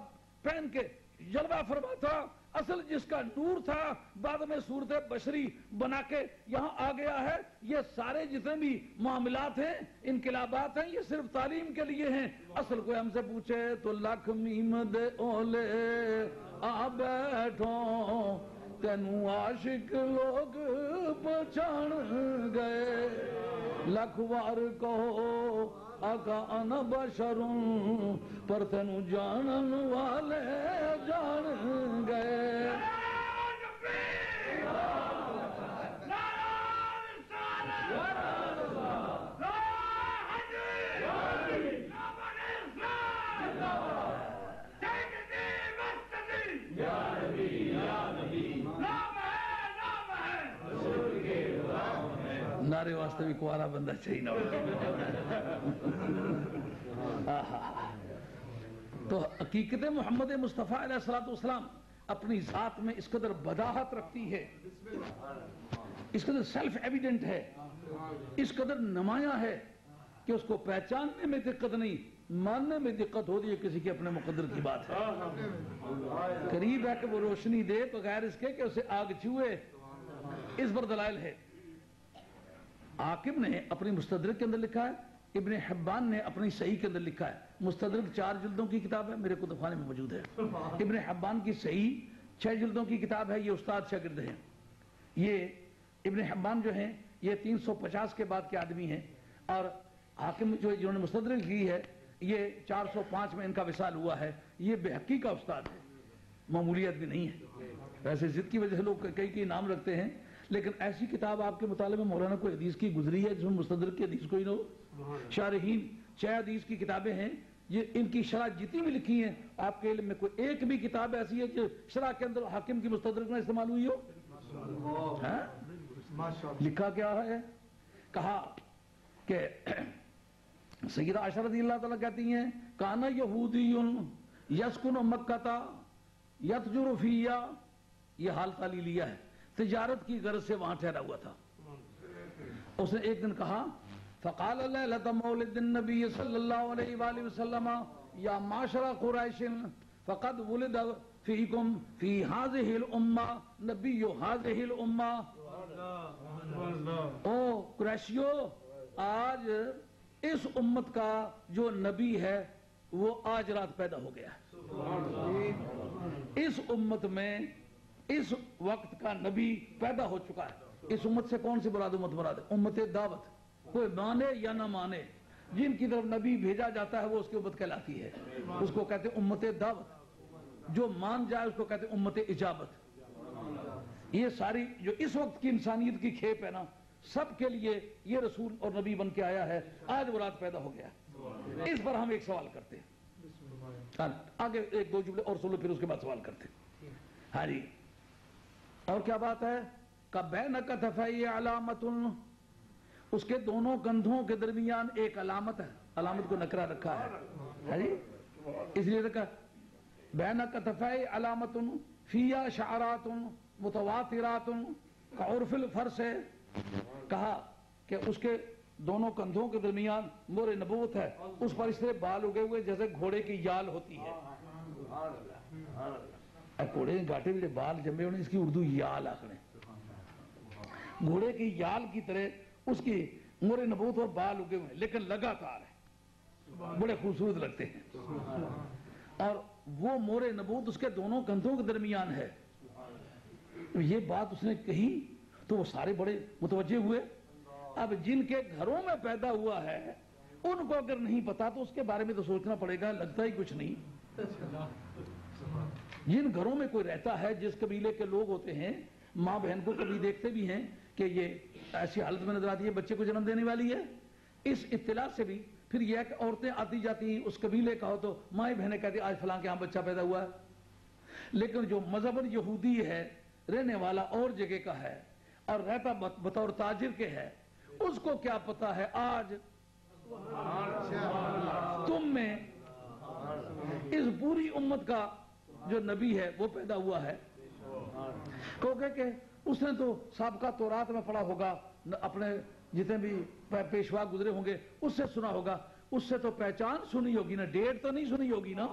پہن کے جلوہ فرما تھا, اصل جس کا نور تھا بعد میں صورت بشری بنا کے یہاں آ گیا ہے. یہ سارے جتنے بھی معاملات ہیں, انقلابات ہیں, یہ صرف تعلیم کے لیے ہیں. اصل کوئی ہم سے پوچھے تو لاکھ میم دے اولے آ بیٹھو تینوں عاشق لوگ پہچان گئے. لکھ وار کہو آقا انا بشروں پر تینوں جانن والے جان گئے. نعرے واسطے بھی کوارا بندہ چاہیے نہ. تو حقیقت محمد مصطفیٰ علیہ السلام اپنی ذات میں اس قدر بداحت رکھتی ہے, اس قدر سیلف ایویڈنٹ ہے, اس قدر نمایاں ہے کہ اس کو پہچاننے میں دقت نہیں, ماننے میں دقت ہوتی ہے کسی کے اپنے مقدر کی بات ہے. قریب ہے کہ وہ روشنی دے بغیر اس کے کہ اسے آگ چھوئے, اس پر دلائل ہے. حاکم نے اپنی مستدرک کے اندر لکھا ہے, ابن حبان نے اپنی صحیح کے اندر لکھا ہے. مستدرک 4 جلدوں کی کتاب ہے, میرے کتبخانے میں موجود ہے. ابن حبان کی صحیح 6 جلدوں کی کتاب ہے. یہ استاد شاگرد ہیں. یہ ابن حبان جو ہیں یہ 350 کے بعد کے آدمی ہیں, اور حاکم جو جنہوں نے مستدرک کی ہے یہ 405 میں ان کا وصال ہوا ہے. یہ بحقی کا استاد ہے, معمولیت بھی نہیں ہے. ویسے ضد کی وجہ سے لوگ کئی نام رکھتے ہیں, لیکن ایسی کتاب آپ کے مطالعے میں مولانا کوئی حدیث کی گزری ہے جس میں مستدرک کی حدیث کوئی نہ ہو. شارحین 6 حدیث کی کتابیں ہیں, یہ ان کی شرح جتنی بھی لکھی ہیں آپ کے علم میں کوئی ایک بھی کتاب ایسی ہے جو شرح کے اندر حاکم کی مستدرک میں استعمال ہوئی ہو؟ لکھا کیا ہے؟ کہا کہ سیدہ عائشہ رضی اللہ تعالیٰ کہتی ہیں کانا یہودی یسکن مکہ یتجر فیہ, یہ حال تعلیلیہ ہے, تجارت کی غرض سے وہاں ٹھہرا ہوا تھا. اس نے ایک دن کہا فقال لیلۃ مولد النبی صلی اللہ علیہ وآلہ وسلم یا معاشر قریش فقد ولد فیکم فی هذه الامہ نبی هذه الامہ. او قریشیو, آج اس امت کا جو نبی ہے وہ آج رات پیدا ہو گیا ہے. اس امت میں اس وقت کا نبی پیدا ہو چکا ہے. اس امت سے کون سی مراد امت مراد ہے؟ امت دعوت. کوئی مانے یا نہ مانے, جن کی طرف نبی بھیجا جاتا ہے وہ اس کی امت کہلاتی ہے, اس کو کہتے ہیں امت دعوت. جو مان جائے اس کو کہتے ہیں امت اجابت. یہ ساری جو اس وقت کی انسانیت کی کھیپ ہے نا, سب کے لیے یہ رسول اور نبی بن کے آیا ہے, آج وہ رات پیدا ہو گیا. اس پر ہم ایک سوال کرتے ہیں, آگے 1-2 جملے اور سن لو پھر اس کے بعد سوال کرتے ہیں. ہاں جی, اور کیا بات ہے؟ کَبَيْنَ كَتَفَيْ عَلَامَةٌ, اس کے دونوں کندھوں کے درمیان ایک علامت ہے. علامت کو نکرہ رکھا ہے جی, اس لیے رکھا بَيْنَ كَتَفَيْ عَلَامَةٌ فِيهَا شَعَرَاتٌ مُتَوَاتِرَاتٌ كَعُرْفِ الْفَرْسِ. کہا کہ اس کے دونوں کندھوں کے درمیان مور نبوت ہے, اس پر اس طرح بال اگے ہوئے جیسے گھوڑے کی یال ہوتی ہے. گھوڑے کے گھاٹے میں بال جمے ہونے, اس کی اردو یال آخر. گھوڑے کی یال کی طرح اس کی مور نبوت اور بال اگے ہوئے, لیکن لگاتار ہے, بڑے خوبصورت لگتے ہیں. اور وہ مور نبوت اس کے دونوں کندھوں کے درمیان ہے. یہ بات اس نے کہی تو وہ سارے بڑے متوجہ ہوئے. اب جن کے گھروں میں پیدا ہوا ہے ان کو اگر نہیں پتا تو اس کے بارے میں تو سوچنا پڑے گا, لگتا ہی کچھ نہیں. جن گھروں میں کوئی رہتا ہے, جس قبیلے کے لوگ ہوتے ہیں, ماں بہن کو کبھی دیکھتے بھی ہیں کہ یہ ایسی حالت میں نظر آتی ہے, بچے کو جنم دینے والی ہے. اس اطلاع سے بھی پھر یہ ہے کہ عورتیں آتی جاتی ہیں, اس قبیلے کا ہو تو مائیں بہنیں کہتی آج فلاں کے یہاں بچہ پیدا ہوا ہے. لیکن جو مذہباً یہودی ہے, رہنے والا اور جگہ کا ہے, اور رہتا بطور تاجر کے ہے، اس کو کیا پتا ہے آج تم میں اس پوری امت کا جو نبی ہے وہ پیدا ہوا ہے؟ کیونکہ کہ اس نے تو سابقہ تورات میں پڑھا ہوگا، اپنے جتنے بھی پیشوا گزرے ہوں گے اس سے سنا ہوگا، اس سے تو پہچان سنی ہوگی نا، ڈیٹ تو نہیں سنی ہوگی نا۔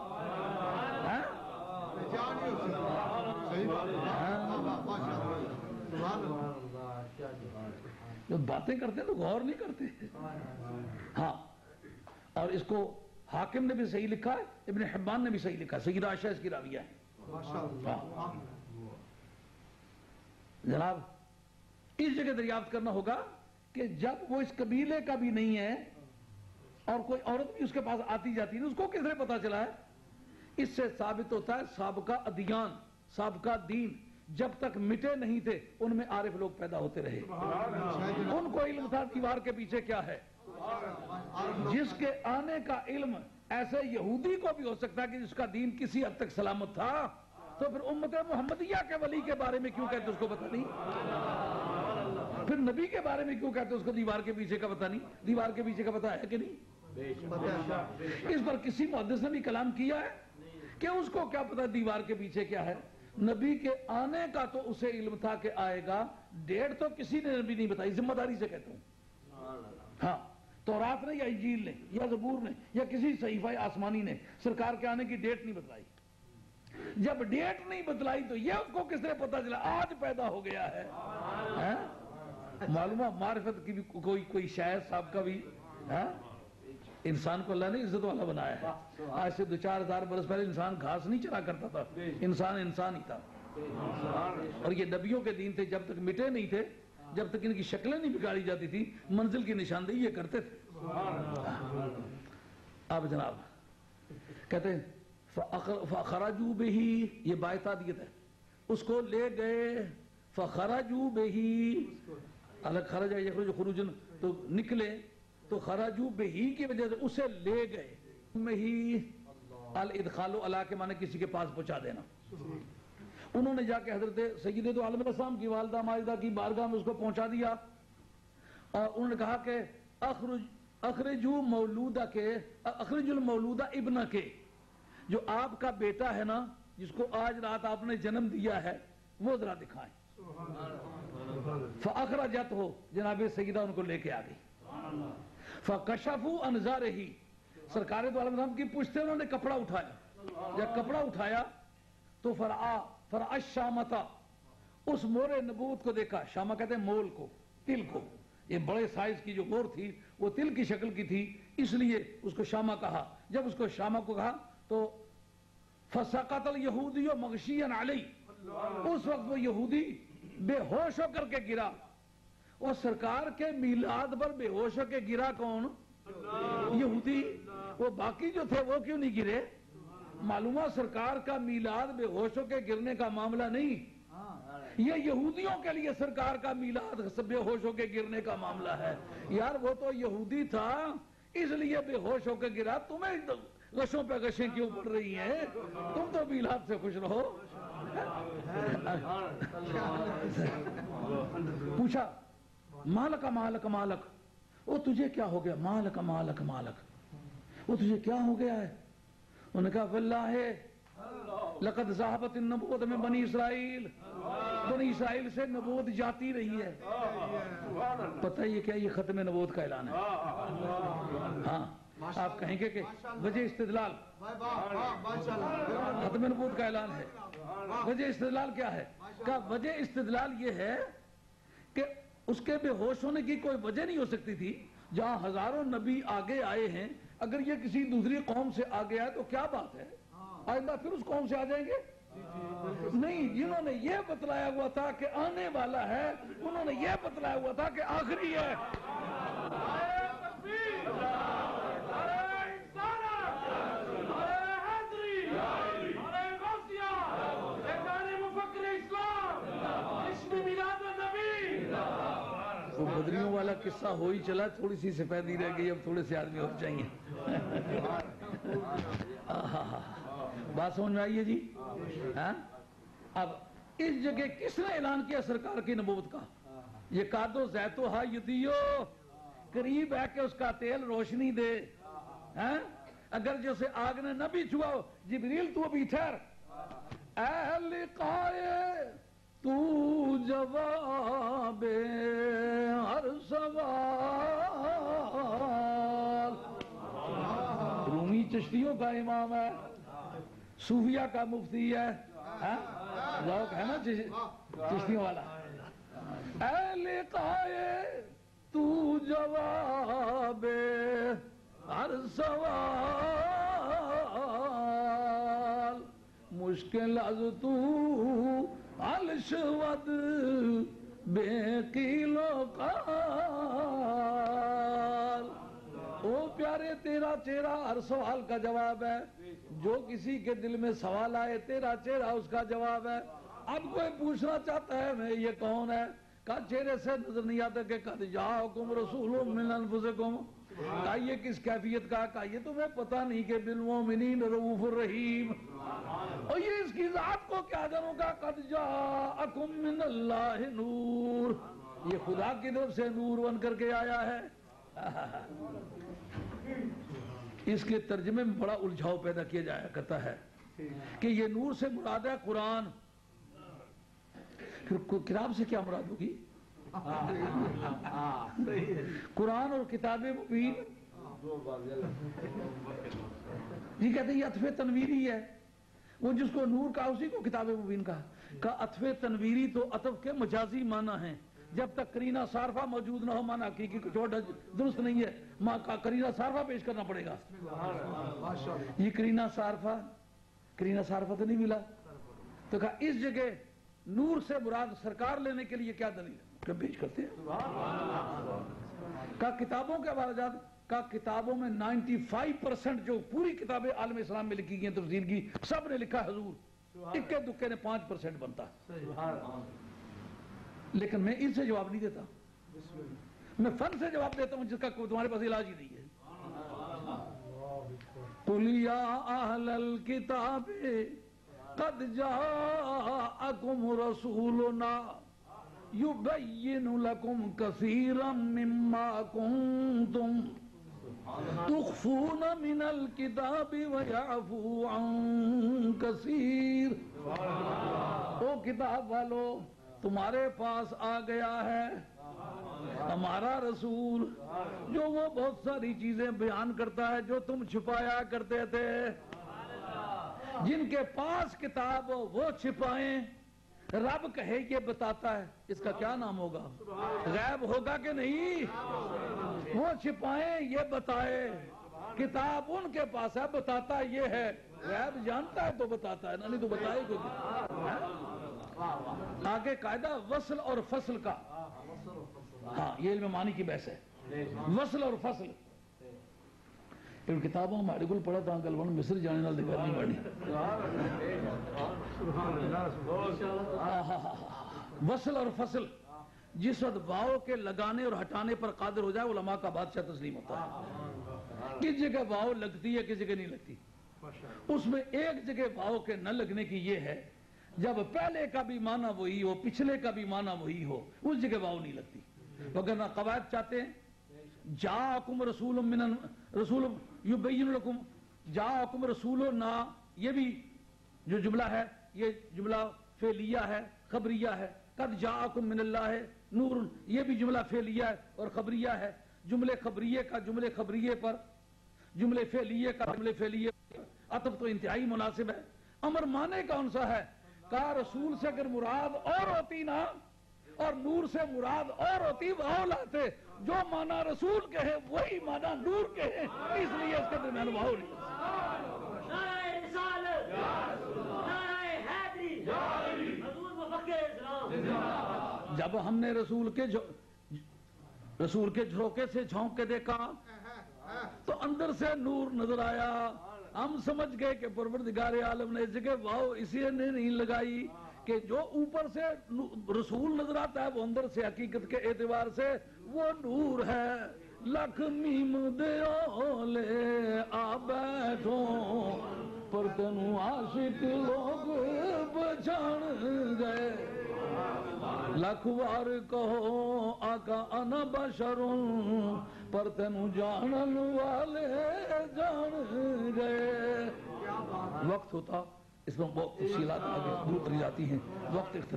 جو باتیں کرتے ہیں تو غور نہیں کرتے۔ ہاں، اور اس کو حاکم نے بھی صحیح لکھا ہے، ابن حبان نے بھی صحیح لکھا ہے، سیدہ عائشہ اس کی راویہ ہے۔ جناب اس جگہ دریافت کرنا ہوگا کہ جب وہ اس قبیلے کا بھی نہیں ہے اور کوئی عورت بھی اس کے پاس آتی جاتی ہے، اس کو کس نے پتا چلا ہے؟ اس سے ثابت ہوتا ہے سابقہ ادیان، سابقہ دین جب تک مٹے نہیں تھے ان میں عارف لوگ پیدا ہوتے رہے، ان کو علم تھا دیوار کے پیچھے کیا ہے۔ جس کے آنے کا علم ایسے یہودی کو بھی ہو سکتا ہے کہ جس کا دین کسی حد تک سلامت تھا، تو پھر امت محمدیہ کے ولی کے بارے میں کیوں کہتے اس کو پتہ نہیں؟ پھر نبی کے بارے میں کیوں کہتے اس کو دیوار کے پیچھے کا پتہ نہیں؟ دیوار کے پیچھے کا پتہ ہے کہ نہیں؟ اس پر کسی محدث نے بھی کلام کیا ہے کہ اس کو کیا پتہ دیوار کے پیچھے کیا ہے؟ نبی کے آنے کا تو اسے علم تھا کہ آئے گا، ڈیٹ تو کسی نے نبی نہیں بتائی، ذمہ داری سے کہتا ہوں۔ ہاں، تورات نے یا انجیل نے یا زبور نے یا کسی صحیفہ آسمانی نے سرکار کے آنے کی ڈیٹ نہیں بتلائی۔ جب ڈیٹ نہیں بتلائی تو یہ اس کو کس نے پتا چلا آج پیدا ہو گیا ہے؟ معلومہ معرفت کی بھی کوئی شاعر صاحب کا بھی انسان کو اللہ نے عزت والا بنایا ہے۔ آج سے 2-4 ہزار برس پہلے انسان گھاس نہیں چرا کرتا تھا، انسان ہی تھا۔ اور یہ نبیوں کے دین تھے، جب تک مٹے نہیں تھے، جب تک ان کی شکلیں نہیں بگاڑی جاتی تھی، منزل کی نشاندہی یہ کرتے تھے۔ اب جناب کہتے ہیں فخرجوا به، یہ باعثیت ہے، اس کو لے گئے، فخرجوا به، الگ خرج ہے یخرج خروجن تو نکلے، تو خرجوا به کی وجہ سے اسے لے گئے، میں ہی الادخال علی کے معنی کسی کے پاس پہنچا دینا۔ انہوں نے جا کے حضرت سیدہ عالم الاسلام کی والدہ ماجدہ کی بارگاہ میں اس کو پہنچا دیا، اور انہوں نے کہا کہ اخرجوا مولودہ کے، اخرج المولودہ ابنہ کے، جو آپ کا بیٹا ہے نا جس کو آج رات آپ نے جنم دیا ہے وہ ذرا دکھائیں۔ فاخرجت ہو، جناب سیدہ ان کو لے کے آ گئی۔ فکشفوا عن ظہرہ، سرکار دو عالم کی پشت انہوں نے کپڑا اٹھایا، جب کپڑا اٹھایا تو فرعا الشامتا، اس مور نبوت کو دیکھا۔ شامہ کہتے ہیں مول کو، تل کو، یہ بڑے سائز کی جو مور تھی وہ تل کی شکل کی تھی، اس لیے اس کو شامہ کہا۔ جب اس کو شامہ کو کہا تو فسقط الیہودی مغشیا علیہ، اس وقت وہ یہودی بے ہوش ہو کر کے گرا۔ اور سرکار کے میلاد پر بے ہوش ہو کے گرا کون؟ یہودی۔ وہ باقی جو تھے وہ کیوں نہیں گرے؟ معلومہ سرکار کا میلاد بے ہوش ہو کے گرنے کا معاملہ نہیں، یہ یہودیوں کے لیے سرکار کا میلاد بے ہوش ہو کے گرنے کا معاملہ ہے۔ یار وہ تو یہودی تھا اس لیے بے ہوش ہو کے گرا، تمہیں غشوں پہ غشیں کیوں پڑ رہی ہیں؟ تم تو میلاد سے خوش رہو۔ پوچھا مالک مالک مالک، وہ تجھے کیا ہو گیا؟ مالک مالک مالک، وہ تجھے کیا ہو گیا ہے؟ انہوں نے کہا واللہ لقد ذہبت النبوۃ من بنی اسرائیل، بنی اسرائیل سے نبوت جاتی رہی ہے۔ پتہ یہ کیا؟ یہ ختم نبوت کا اعلان ہے۔ ہاں، آپ کہیں گے کہ وجہ استدلال، ختم نبوت کا اعلان ہے، وجہ استدلال کیا ہے؟ کہ وجہ استدلال یہ ہے کہ اس کے بے ہوش ہونے کی کوئی وجہ نہیں ہو سکتی تھی، جہاں ہزاروں نبی آگے آئے ہیں، اگر یہ کسی دوسری قوم سے آگے آئے تو کیا بات ہے؟ آئندہ پھر اس قوم سے آ جائیں گے؟ نہیں، جنہوں نے یہ بتلایا ہوا تھا کہ آنے والا ہے، انہوں نے یہ بتلایا ہوا تھا کہ آخری ہے۔ وہ بدریوں والا قصہ ہو ہی چلا، تھوڑی سی سفیدی رہ گئی، اب تھوڑے سے آدمی اور چاہیے۔ بات سمجھ میں آئیے جی؟ اب اس جگہ کس نے اعلان کیا سرکار کی نبوت کا؟ یہ کادو زیتو ہا یدیو، قریب ہے کہ اس کا تیل روشنی دے. اگر جو سے آگ نے نہ بھی چھوا ہو، جبریل تو ابھی ٹھہر. اے لقائے تو جواب ہر سوال. رومی چشتیوں کا امام ہے، صوفیہ کا مفتی ہے، ذوق ہے نا چشتیوں والا. اے لقائے تو جواب ہر سوال، مشکل از تو الشود بے قیل و قال. او پیارے تیرا چہرہ ہر سوال کا جواب ہے. جو کسی کے دل میں سوال آئے تیرا چہرہ اس کا جواب ہے. اب کوئی پوچھنا چاہتا ہے میں یہ کون ہے؟ کہا چہرے سے نظر نہیں آتا کہ قد جاءکم رسول من انفسکم. کہا یہ کس کیفیت کا؟ کہا یہ تمہیں پتہ نہیں کہ بالمؤمنین رؤوف الرحیم. اور یہ اس کی ذات کو کیا جانوں گا؟ قد جاءکم من اللہ نور، یہ خدا کی طرف سے نور بن کر کے آیا ہے. اس کے ترجمے میں بڑا الجھاؤ پیدا کیا جایا کرتا ہے کہ یہ نور سے مراد ہے قرآن. پھر کتاب سے کیا مراد ہوگی؟ قرآن اور کتاب مبین. یہ کہتے ہیں یہ عطف تنویری ہے. وہ جس کو نور کہا اسی کو کتاب مبین کہا. عطف تنویری تو عطف کے مجازی معنی ہیں. جب تک قرینہ صارفہ موجود نہ ہو معنی حقیقی درست نہیں ہے. قرینہ صارفہ پیش کرنا پڑے گا. یہ قرینہ صارفہ تو نہیں ملا. تو کہا اس جگہ نور سے مراد سرکار لینے کے لیے کیا دلیل ہے؟ پیش کرتے ہیں. کہا کتابوں کے حوالے جات، کہا کتابوں میں 95% جو پوری کتابیں عالم اسلام میں لکھی گئی ہیں تفسیر کی، سب نے لکھا حضور. اکے دکے نے 5% بنتا. لیکن میں ان سے جواب نہیں دیتا، میں فن سے جواب دیتا ہوں جس کا تمہارے پاس علاج ہی نہیں ہے. قُلْ يَا أَهْلَ الْكِتَابِ قَدْ جَاءَكُمْ رَسُولُنَا يُبَيِّنُ لَكُمْ كَثِيرًا مِمَّا كُنْتُمْ تُخْفُونَ مِنَ الْكِتَابِ وَيَعْفُو عَنْ كَثِيرٍ. او کتاب والو، تمہارے پاس آ گیا ہے ہمارا رسول جو وہ بہت ساری چیزیں بیان کرتا ہے جو تم چھپایا کرتے تھے. جن کے پاس کتاب وہ چھپائیں. رب کہے یہ بتاتا ہے، اس کا کیا نام ہوگا؟ غیب ہوگا کہ نہیں؟ وہ چھپائیں یہ بتائے. کتاب ان کے پاس ہے، بتاتا یہ ہے. غیب جانتا ہے تو بتاتا ہے، نہیں تو بتائے گا. آگے قاعدہ وصل اور فصل کا. ہاں یہ علم معنی کی بحث ہے. وصل اور فصل ان کتابوں میں گل پڑھا تھا گلون مصر جانے نال دکھا نہیں پڑی. وصل اور فصل جس وقت واؤ کے لگانے اور ہٹانے پر قادر ہو جائے علماء کا بادشاہ تسلیم ہوتا ہے. کس جگہ واؤ لگتی ہے کس جگہ نہیں لگتی. اس میں ایک جگہ واؤ کے نہ لگنے کی یہ ہے جب پہلے کا بھی معنی وہی ہو پچھلے کا بھی معنی وہی ہو، اس جگہ واؤ نہیں لگتی. وگرنہ قواعد چاہتے ہیں جاءکم رسول من رسول یبین لکم، جاءکم رسولنا، یہ بھی جو جملہ ہے یہ جملہ فعلیہ ہے خبریہ ہے. قد جاءکم من اللہ نور، یہ بھی جملہ فعلیہ ہے اور خبریہ ہے. جملے خبریے کا جملے خبریے پر، جملے فعلیے کا جملے فعلیے پر عطف تو انتہائی مناسب ہے. امر معنی کون سا ہے؟ کہا رسول سے اگر مراد اور ہوتی نا اور نور سے مراد اور ہوتی وہ لاتے. جو مانا رسول کہے وہی مانا نور کہے، اس لیے اس کے درمیان وہ نہیں. جب ہم نے رسول کے جھروکے سے جھونک کے دیکھا تو اندر سے نور نظر آیا. ہم سمجھ گئے کہ پروردگار عالم نے اس جگہ واو اسی نے نہیں لگائی کہ جو اوپر سے رسول نظر آتا ہے وہ اندر سے حقیقت کے اعتبار سے وہ نور ہے. لکھ میم دیو لے آ بیٹھو پر تنو عاشق لوگ پہچان گئے. لکھ وار کہو آقا انا بشروں پر تینوں جانن والے جان گئے. وقت ہوتا اس میں بہت تفصیلات آگے شروع کری جاتی ہیں. وقت